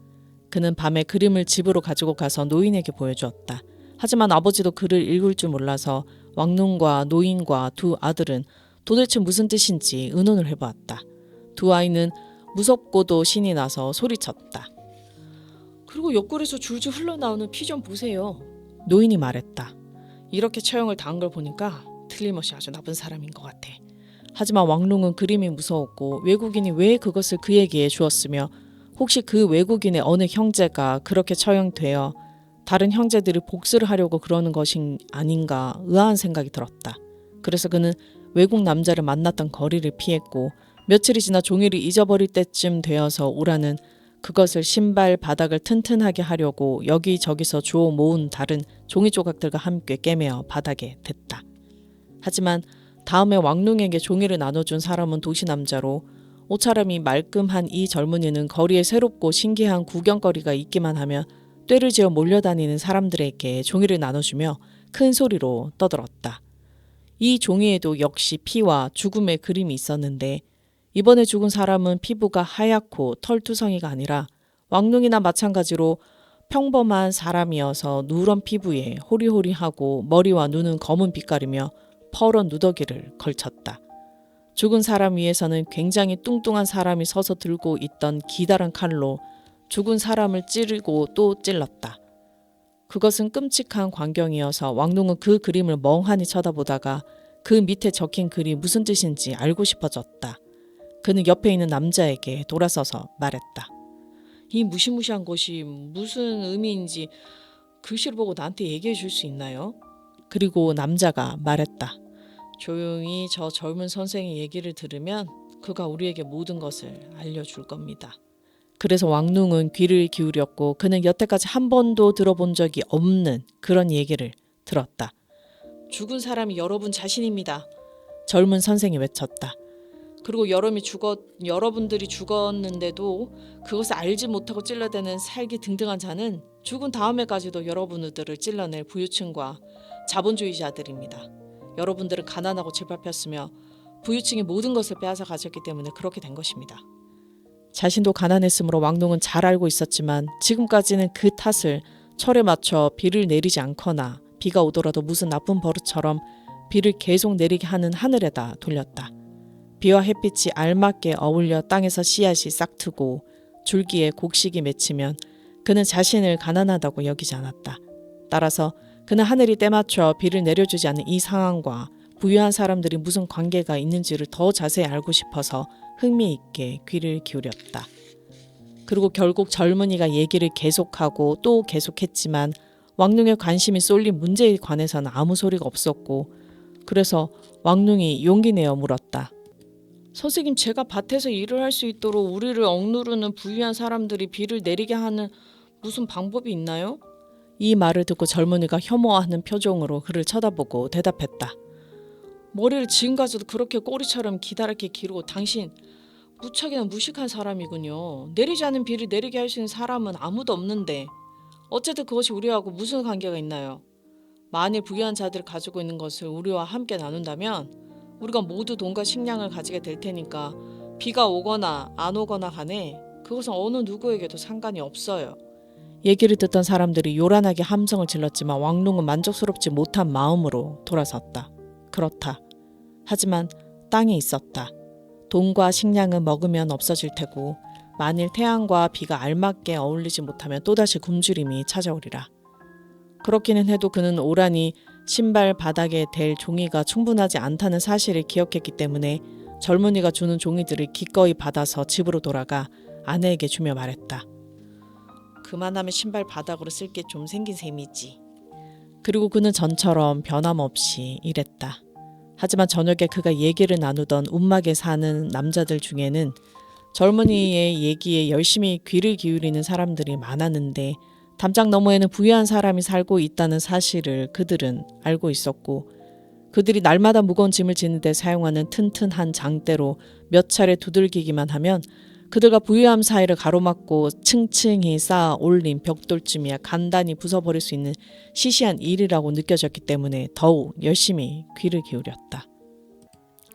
그는 밤에 그림을 집으로 가지고 가서 노인에게 보여주었다. 하지만 아버지도 글을 읽을 줄 몰라서 왕눈과 노인과 2 아들은 도대체 무슨 뜻인지 의논을 해보았다. 2 아이는 무섭고도 신이 나서 소리쳤다. 그리고 옆구리에서 줄줄 흘러나오는 피 좀 보세요. 노인이 말했다. 이렇게 처형을 당한 걸 보니까 틀림없이 아주 나쁜 사람인 것 같아. 하지만 왕눈은 그림이 무서웠고 외국인이 왜 그것을 그에게 주었으며 혹시 그 외국인의 어느 형제가 그렇게 처형되어 다른 형제들이 복수를 하려고 그러는 것이 아닌가 의아한 생각이 들었다. 그래서 그는 외국 남자를 만났던 거리를 피했고 며칠이 지나 종이를 잊어버릴 때쯤 되어서 오라는 그것을 신발 바닥을 튼튼하게 하려고 여기저기서 주워 모은 다른 종이 조각들과 함께 꿰매어 바닥에 댔다. 하지만 다음에 왕눈에게 종이를 나눠준 사람은 도시남자로 옷차림이 말끔한 이 젊은이는 거리에 새롭고 신기한 구경거리가 있기만 하면 떼를 지어 몰려다니는 사람들에게 종이를 나눠주며 큰 소리로 떠들었다. 이 종이에도 역시 피와 죽음의 그림이 있었는데 이번에 죽은 사람은 피부가 하얗고 털투성이가 아니라 왕눈이나 마찬가지로 평범한 사람이어서 누런 피부에 호리호리하고 머리와 눈은 검은 빛깔이며 퍼런 누더기를 걸쳤다. 죽은 사람 위에서는 굉장히 뚱뚱한 사람이 서서 들고 있던 기다란 칼로 죽은 사람을 찌르고 또 찔렀다. 그것은 끔찍한 광경이어서 왕눈은 그 그림을 멍하니 쳐다보다가 그 밑에 적힌 글이 무슨 뜻인지 알고 싶어졌다. 그는 옆에 있는 남자에게 돌아서서 말했다. 이 무시무시한 것이 무슨 의미인지 글씨를 보고 나한테 얘기해 줄 수 있나요? 그리고 남자가 말했다. 조용히 저 젊은 선생의 얘기를 들으면 그가 우리에게 모든 것을 알려줄 겁니다. 그래서 왕눈은 귀를 기울였고 그는 여태까지 한 번도 들어본 적이 없는 그런 얘기를 들었다. 죽은 사람이 여러분 자신입니다. 젊은 선생이 외쳤다. 그리고 여러분들이 죽었는데도 그것을 알지 못하고 찔러대는 살기 등등한 자는 죽은 다음에까지도 여러분들을 찔러낼 부유층과 자본주의자들입니다. 여러분들은 가난하고 짓밟혔으며 부유층이 모든 것을 빼앗아 가졌기 때문에 그렇게 된 것입니다. 자신도 가난했으므로 왕농은 잘 알고 있었지만 지금까지는 그 탓을 철에 맞춰 비를 내리지 않거나 비가 오더라도 무슨 나쁜 버릇처럼 비를 계속 내리게 하는 하늘에다 돌렸다. 비와 햇빛이 알맞게 어울려 땅에서 씨앗이 싹트고 줄기에 곡식이 맺히면 그는 자신을 가난하다고 여기지 않았다. 따라서 그는 하늘이 때맞춰 비를 내려주지 않는 이 상황과 부유한 사람들이 무슨 관계가 있는지를 더 자세히 알고 싶어서 흥미있게 귀를 기울였다. 그리고 결국 젊은이가 얘기를 계속하고 또 계속했지만 왕릉의 관심이 쏠린 문제에 관해서는 아무 소리가 없었고 그래서 왕릉이 용기 내어 물었다. 선생님, 제가 밭에서 일을 할 수 있도록 우리를 억누르는 부유한 사람들이 비를 내리게 하는 무슨 방법이 있나요? 이 말을 듣고 젊은이가 혐오하는 표정으로 그를 쳐다보고 대답했다. 머리를 지금까지도 그렇게 꼬리처럼 기다랗게 기르고 당신 무척이나 무식한 사람이군요. 내리지 않은 비를 내리게 할 수 있는 사람은 아무도 없는데 어쨌든 그것이 우리하고 무슨 관계가 있나요? 만일 부유한 자들이 가지고 있는 것을 우리와 함께 나눈다면 우리가 모두 돈과 식량을 가지게 될 테니까 비가 오거나 안 오거나 간에 그것은 어느 누구에게도 상관이 없어요. 얘기를 듣던 사람들이 요란하게 함성을 질렀지만 왕농은 만족스럽지 못한 마음으로 돌아섰다. 그렇다. 하지만 땅에 있었다. 돈과 식량은 먹으면 없어질 테고 만일 태양과 비가 알맞게 어울리지 못하면 또다시 굶주림이 찾아오리라. 그렇기는 해도 그는 오라니 신발 바닥에 댈 종이가 충분하지 않다는 사실을 기억했기 때문에 젊은이가 주는 종이들을 기꺼이 받아서 집으로 돌아가 아내에게 주며 말했다. 그만하면 신발 바닥으로 쓸 게 좀 생긴 셈이지. 그리고 그는 전처럼 변함없이 일했다. 하지만 저녁에 그가 얘기를 나누던 움막에 사는 남자들 중에는 젊은이의 얘기에 열심히 귀를 기울이는 사람들이 많았는데 담장 너머에는 부유한 사람이 살고 있다는 사실을 그들은 알고 있었고 그들이 날마다 무거운 짐을 지는 데 사용하는 튼튼한 장대로 몇 차례 두들기기만 하면 그들과 부유함 사이를 가로막고 층층이 쌓아 올린 벽돌쯤이야 간단히 부숴버릴 수 있는 시시한 일이라고 느껴졌기 때문에 더욱 열심히 귀를 기울였다.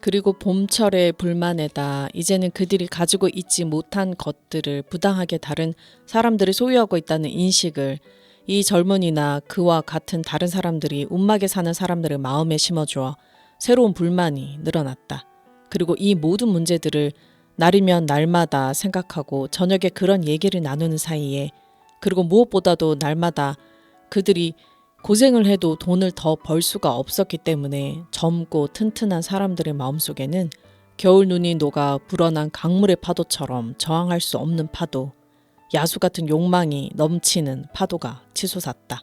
그리고 봄철의 불만에다 이제는 그들이 가지고 있지 못한 것들을 부당하게 다른 사람들이 소유하고 있다는 인식을 이 젊은이나 그와 같은 다른 사람들이 움막에 사는 사람들의 마음에 심어주어 새로운 불만이 늘어났다. 그리고 이 모든 문제들을 날이면 날마다 생각하고 저녁에 그런 얘기를 나누는 사이에 그리고 무엇보다도 날마다 그들이 고생을 해도 돈을 더 벌 수가 없었기 때문에 젊고 튼튼한 사람들의 마음속에는 겨울 눈이 녹아 불어난 강물의 파도처럼 저항할 수 없는 파도, 야수 같은 욕망이 넘치는 파도가 치솟았다.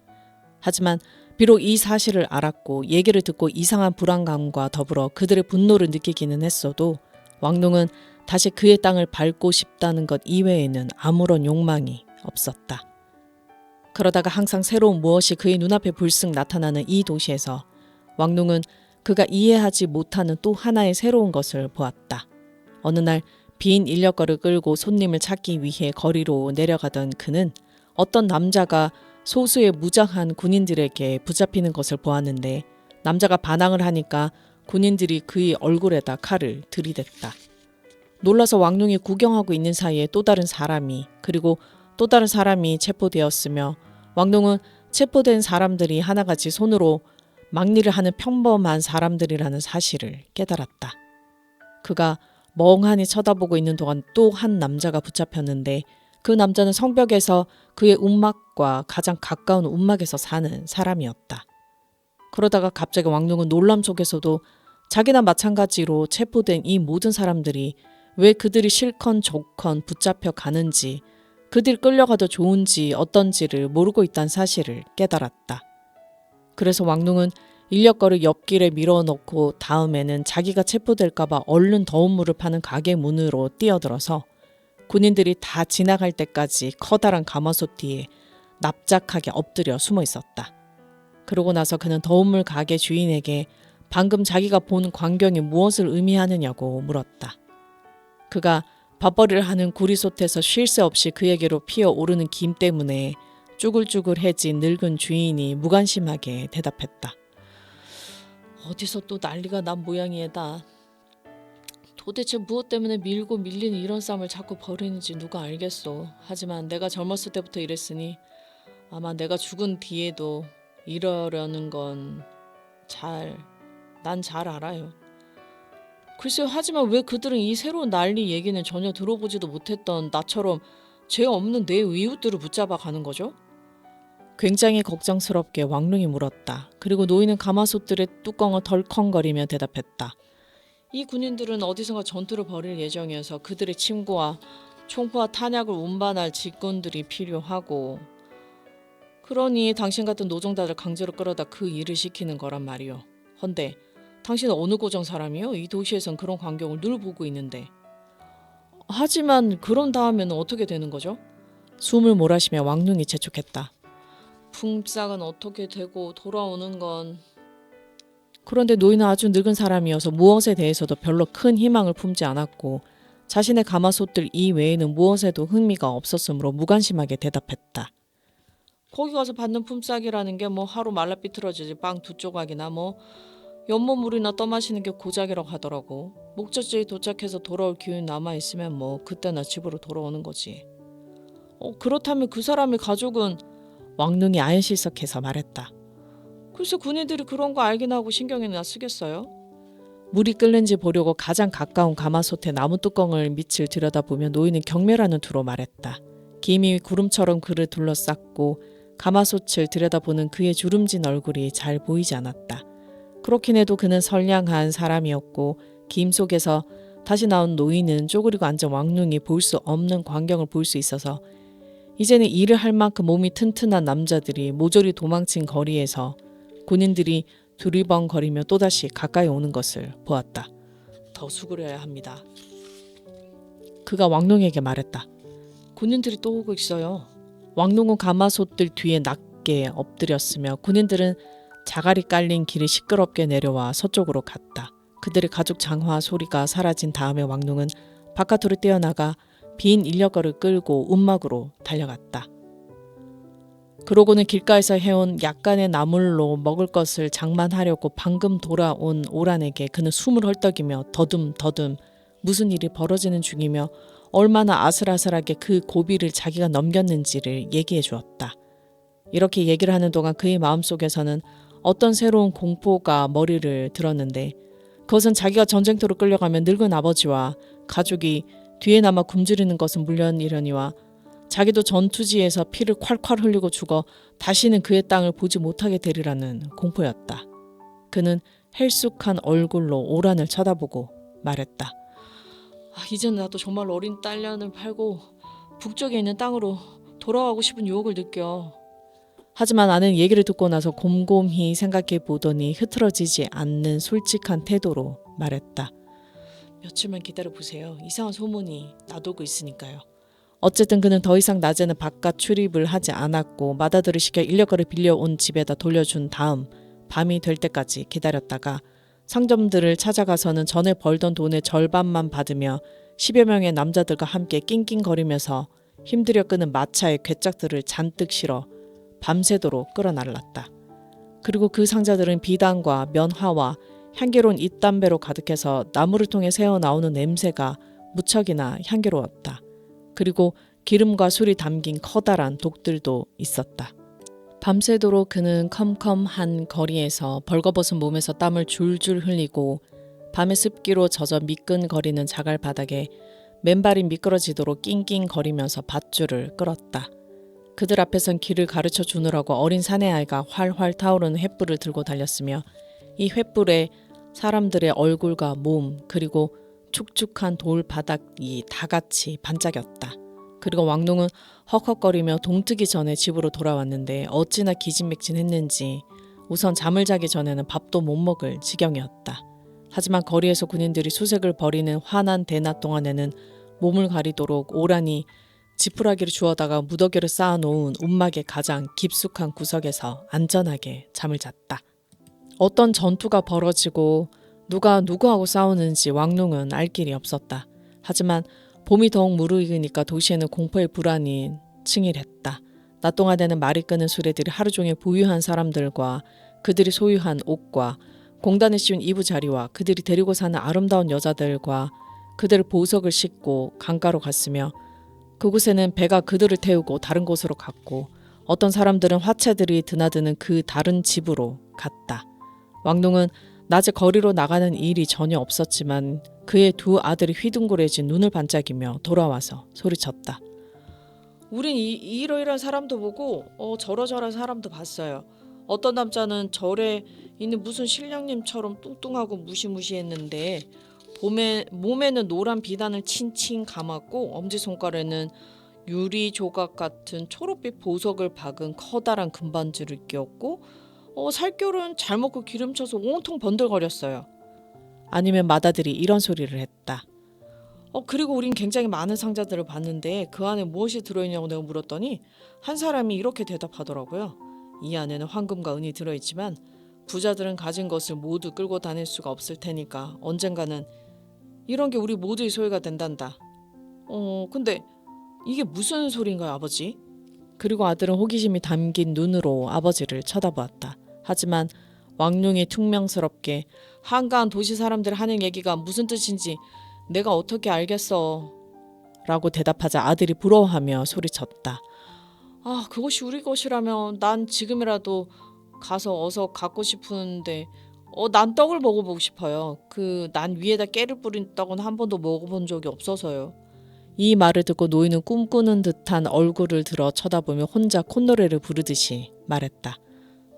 하지만 비록 이 사실을 알았고 얘기를 듣고 이상한 불안감과 더불어 그들의 분노를 느끼기는 했어도 왕농은 다시 그의 땅을 밟고 싶다는 것 이외에는 아무런 욕망이 없었다. 그러다가 항상 새로운 무엇이 그의 눈앞에 불쑥 나타나는 이 도시에서 왕농은 그가 이해하지 못하는 또 하나의 새로운 것을 보았다. 어느 날 빈 인력거를 끌고 손님을 찾기 위해 거리로 내려가던 그는 어떤 남자가 소수의 무장한 군인들에게 붙잡히는 것을 보았는데 남자가 반항을 하니까 군인들이 그의 얼굴에다 칼을 들이댔다. 놀라서 왕농이 구경하고 있는 사이에 또 다른 사람이 그리고 또 다른 사람이 체포되었으며 왕농은 체포된 사람들이 하나같이 손으로 막리를 하는 평범한 사람들이라는 사실을 깨달았다. 그가 멍하니 쳐다보고 있는 동안 또 한 남자가 붙잡혔는데 그 남자는 성벽에서 그의 움막과 가장 가까운 움막에서 사는 사람이었다. 그러다가 갑자기 왕농은 놀람 속에서도 자기나 마찬가지로 체포된 이 모든 사람들이 왜 그들이 싫건 좋건 붙잡혀 가는지 그들이 끌려가도 좋은지 어떤지를 모르고 있다는 사실을 깨달았다. 그래서 왕농은 인력거를 옆길에 밀어넣고 다음에는 자기가 체포될까봐 얼른 더운 물을 파는 가게 문으로 뛰어들어서 군인들이 다 지나갈 때까지 커다란 가마솥 뒤에 납작하게 엎드려 숨어 있었다. 그러고 나서 그는 더운 물 가게 주인에게 방금 자기가 본 광경이 무엇을 의미하느냐고 물었다. 그가 밥벌이를 하는 구리솥에서 쉴 새 없이 그에게로 피어오르는 김 때문에 쭈글쭈글해진 늙은 주인이 무관심하게 대답했다. 어디서 또 난리가 난 모양이에다. 도대체 무엇 때문에 밀고 밀리는 이런 싸움을 자꾸 벌이는지 누가 알겠소. 하지만 내가 젊었을 때부터 이랬으니 아마 내가 죽은 뒤에도 이러려는 건 난 잘 알아요. 글쎄요, 하지만 왜 그들은 이 새로운 난리 얘기는 전혀 들어보지도 못했던 나처럼 죄 없는 내 이웃들을 붙잡아 가는 거죠? 굉장히 걱정스럽게 왕릉이 물었다. 그리고 노인은 가마솥들의 뚜껑을 덜컹거리며 대답했다. 이 군인들은 어디선가 전투를 벌일 예정이어서 그들의 침구와 총포와 탄약을 운반할 직군들이 필요하고, 그러니 당신 같은 노동자들 강제로 끌어다 그 일을 시키는 거란 말이요. 헌데 당신은 어느 고정 사람이요? 이 도시에선 그런 광경을 늘 보고 있는데. 하지만 그런 다음에는 어떻게 되는 거죠? 숨을 몰아쉬며 왕릉이 재촉했다. 품삯은 어떻게 되고 돌아오는 건... 그런데 노인은 아주 늙은 사람이어서 무엇에 대해서도 별로 큰 희망을 품지 않았고 자신의 가마솥들 이외에는 무엇에도 흥미가 없었으므로 무관심하게 대답했다. 거기 가서 받는 품삯이라는 게 뭐 하루 말라비틀어지지 빵 2조각이나 뭐 연못물이나 떠마시는 게 고작이라고 하더라고. 목적지에 도착해서 돌아올 기운이 남아있으면 뭐 그때나 집으로 돌아오는 거지. 그렇다면 그 사람의 가족은... 왕릉이 아연실석해서 말했다. 글쎄 군인들이 그런 거 알긴 하고 신경이나 쓰겠어요? 물이 끓는지 보려고 가장 가까운 가마솥에 나무 뚜껑을 밑을 들여다보며 노인은 경멸하는 투로 말했다. 김이 구름처럼 그를 둘러쌌고 가마솥을 들여다보는 그의 주름진 얼굴이 잘 보이지 않았다. 그렇긴 해도 그는 선량한 사람이었고 김 속에서 다시 나온 노인은 쪼그리고 앉은 왕릉이 볼 수 없는 광경을 볼 수 있어서 이제는 일을 할 만큼 몸이 튼튼한 남자들이 모조리 도망친 거리에서 군인들이 두리번거리며 또다시 가까이 오는 것을 보았다. 더 수그려야 합니다. 그가 왕릉에게 말했다. 군인들이 또 오고 있어요. 왕릉은 가마솥들 뒤에 낮게 엎드렸으며 군인들은 자갈이 깔린 길을 시끄럽게 내려와 서쪽으로 갔다. 그들의 가죽 장화 소리가 사라진 다음에 왕릉은 바깥으로 뛰어나가 빈 인력거를 끌고 움막으로 달려갔다. 그러고는 길가에서 해온 약간의 나물로 먹을 것을 장만하려고 방금 돌아온 오란에게 그는 숨을 헐떡이며 더듬더듬 무슨 일이 벌어지는 중이며 얼마나 아슬아슬하게 그 고비를 자기가 넘겼는지를 얘기해 주었다. 이렇게 얘기를 하는 동안 그의 마음속에서는 어떤 새로운 공포가 머리를 들었는데 그것은 자기가 전쟁터로 끌려가면 늙은 아버지와 가족이 뒤에 남아 굶주리는 것은 물론이려니와 자기도 전투지에서 피를 콸콸 흘리고 죽어 다시는 그의 땅을 보지 못하게 되리라는 공포였다. 그는 헬쑥한 얼굴로 오란을 쳐다보고 말했다. 이제는 나도 정말 어린 딸년을 팔고 북쪽에 있는 땅으로 돌아가고 싶은 유혹을 느껴. 하지만 나는 얘기를 듣고 나서 곰곰이 생각해 보더니 흐트러지지 않는 솔직한 태도로 말했다. 며칠만 기다려보세요. 이상한 소문이 나돌고 있으니까요. 어쨌든 그는 더 이상 낮에는 바깥 출입을 하지 않았고 마다들을 시켜 인력거를 빌려온 집에다 돌려준 다음 밤이 될 때까지 기다렸다가 상점들을 찾아가서는 전에 벌던 돈의 절반만 받으며 10여 명의 남자들과 함께 낑낑거리면서 힘들여 끄는 마차의 괴짝들을 잔뜩 실어 밤새도록 끌어날랐다. 그리고 그 상자들은 비단과 면화와 향기로운 잇담배로 가득해서 나무를 통해 새어나오는 냄새가 무척이나 향기로웠다. 그리고 기름과 술이 담긴 커다란 독들도 있었다. 밤새도록 그는 컴컴한 거리에서 벌거벗은 몸에서 땀을 줄줄 흘리고 밤의 습기로 젖어 미끈거리는 자갈 바닥에 맨발이 미끄러지도록 낑낑거리면서 밧줄을 끌었다. 그들 앞에선 길을 가르쳐 주느라고 어린 사내아이가 활활 타오르는 횃불을 들고 달렸으며 이 횃불에 사람들의 얼굴과 몸 그리고 축축한 돌 바닥이 다같이 반짝였다. 그리고 왕릉은 헉헉거리며 동트기 전에 집으로 돌아왔는데 어찌나 기진맥진했는지 우선 잠을 자기 전에는 밥도 못 먹을 지경이었다. 하지만 거리에서 군인들이 수색을 벌이는 환한 대낮 동안에는 몸을 가리도록 오란이 지푸라기를 주워다가 무더기를 쌓아놓은 움막의 가장 깊숙한 구석에서 안전하게 잠을 잤다. 어떤 전투가 벌어지고 누가 누구하고 싸우는지 왕릉은 알 길이 없었다. 하지만 봄이 더욱 무르익으니까 도시에는 공포의 불안이 층일했다. 낮 동안에는 말이 끄는 수레들이 하루 종일 보유한 사람들과 그들이 소유한 옷과 공단에 씌운 이부자리와 그들이 데리고 사는 아름다운 여자들과 그들 보석을 싣고 강가로 갔으며 그곳에는 배가 그들을 태우고 다른 곳으로 갔고 어떤 사람들은 화채들이 드나드는 그 다른 집으로 갔다. 왕농은 낮에 거리로 나가는 일이 전혀 없었지만 그의 두 아들이 휘둥그레진 눈을 반짝이며 돌아와서 소리쳤다. 우린 이러이러한 사람도 보고 저러저러한 사람도 봤어요. 어떤 남자는 절에 있는 무슨 신령님처럼 뚱뚱하고 무시무시했는데 몸에는 노란 비단을 칭칭 감았고 엄지손가락에는 유리 조각 같은 초록빛 보석을 박은 커다란 금반지를 끼웠고 살결은 잘 먹고 기름쳐서 온통 번들거렸어요. 아니면 마다들이 이런 소리를 했다. 그리고 우린 굉장히 많은 상자들을 봤는데 그 안에 무엇이 들어있냐고 내가 물었더니 한 사람이 이렇게 대답하더라고요. 이 안에는 황금과 은이 들어있지만 부자들은 가진 것을 모두 끌고 다닐 수가 없을 테니까 언젠가는 이런 게 우리 모두의 소유가 된단다. 근데 이게 무슨 소린가요, 아버지? 그리고 아들은 호기심이 담긴 눈으로 아버지를 쳐다보았다. 하지만 왕룡이 퉁명스럽게 한가한 도시 사람들 하는 얘기가 무슨 뜻인지 내가 어떻게 알겠어? 라고 대답하자 아들이 부러워하며 소리쳤다. 그것이 우리 것이라면 난 지금이라도 가서 어서 갖고 싶은데 난 떡을 먹어보고 싶어요. 난 위에다 깨를 뿌린 떡은 한 번도 먹어본 적이 없어서요. 이 말을 듣고 노인은 꿈꾸는 듯한 얼굴을 들어 쳐다보며 혼자 콧노래를 부르듯이 말했다.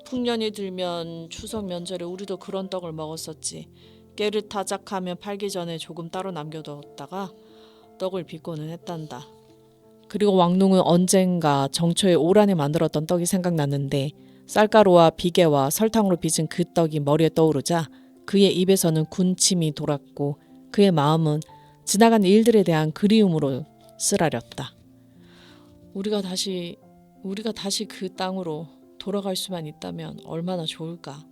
풍년이 들면 추석 명절에 우리도 그런 떡을 먹었었지. 깨를 타작하면 팔기 전에 조금 따로 남겨뒀다가 떡을 빚고는 했단다. 그리고 왕농은 언젠가 정초에 오란에 만들었던 떡이 생각났는데 쌀가루와 비계와 설탕으로 빚은 그 떡이 머리에 떠오르자 그의 입에서는 군침이 돌았고 그의 마음은 지나간 일들에 대한 그리움으로 쓰라렸다. 우리가 다시 그 땅으로 돌아갈 수만 있다면 얼마나 좋을까.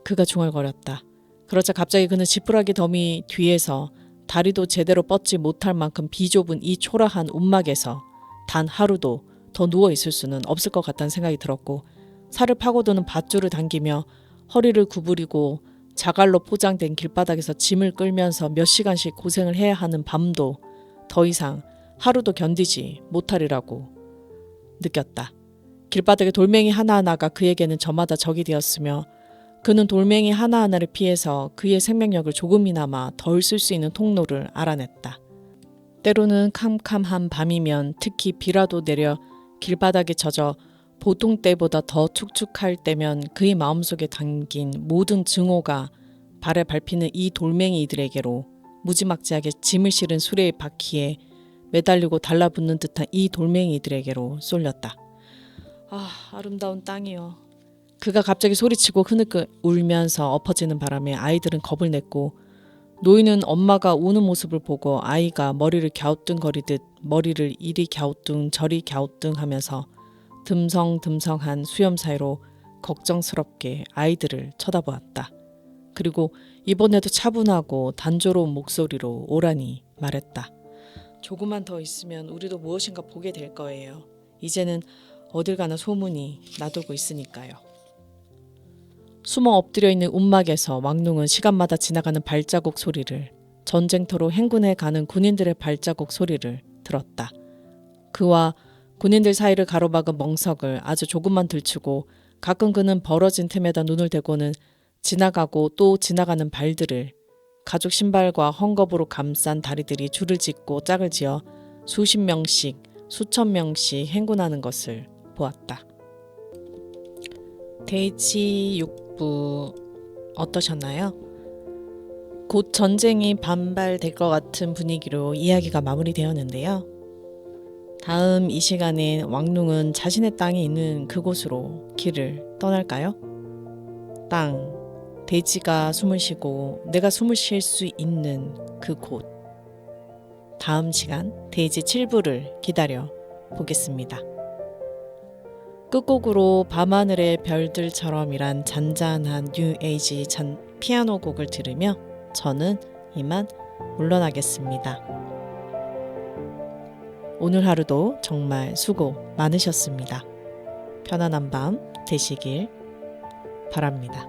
그가 중얼거렸다. 그러자 갑자기 그는 지푸라기 더미 뒤에서 다리도 제대로 뻗지 못할 만큼 비좁은 이 초라한 움막에서 단 하루도 더 누워있을 수는 없을 것 같다는 생각이 들었고 살을 파고드는 밧줄을 당기며 허리를 구부리고 자갈로 포장된 길바닥에서 짐을 끌면서 몇 시간씩 고생을 해야 하는 밤도 더 이상 하루도 견디지 못하리라고 느꼈다. 길바닥의 돌멩이 하나하나가 그에게는 저마다 적이 되었으며 그는 돌멩이 하나하나를 피해서 그의 생명력을 조금이나마 덜 쓸 수 있는 통로를 알아냈다. 때로는 캄캄한 밤이면 특히 비라도 내려 길바닥에 젖어 보통 때보다 더 축축할 때면 그의 마음속에 담긴 모든 증오가 발에 밟히는 이 돌멩이들에게로 무지막지하게 짐을 실은 수레의 바퀴에 매달리고 달라붙는 듯한 이 돌멩이들에게로 쏠렸다. 아름다운 땅이여. 그가 갑자기 소리치고 흐느껴 울면서 엎어지는 바람에 아이들은 겁을 냈고 노인은 엄마가 우는 모습을 보고 아이가 머리를 갸우뚱거리듯 머리를 이리 갸우뚱 저리 갸우뚱 하면서 듬성듬성한 수염 사이로 걱정스럽게 아이들을 쳐다보았다. 그리고 이번에도 차분하고 단조로운 목소리로 오란이 말했다. 조금만 더 있으면 우리도 무엇인가 보게 될 거예요. 이제는 어딜 가나 소문이 나돌고 있으니까요. 숨어 엎드려 있는 움막에서 왕농은 시간마다 지나가는 발자국 소리를, 전쟁터로 행군해 가는 군인들의 발자국 소리를 들었다. 그와 군인들 사이를 가로막은 멍석을 아주 조금만 들추고 가끔 그는 벌어진 틈에다 눈을 대고는 지나가고 또 지나가는 발들을, 가죽 신발과 헝겊으로 감싼 다리들이 줄을 짓고 짝을 지어 수십 명씩 수천 명씩 행군하는 것을 보았다. 대지 6부 어떠셨나요? 곧 전쟁이 반발될 것 같은 분위기로 이야기가 마무리되었는데요. 다음 이 시간에 왕농은 자신의 땅이 있는 그곳으로 길을 떠날까요? 땅, 대지가 숨을 쉬고 내가 숨을 쉴 수 있는 그곳. 다음 시간 대지 7부를 기다려 보겠습니다. 끝곡으로 밤하늘의 별들처럼이란 잔잔한 뉴에이지 피아노 곡을 들으며 저는 이만 물러나겠습니다. 오늘 하루도 정말 수고 많으셨습니다. 편안한 밤 되시길 바랍니다.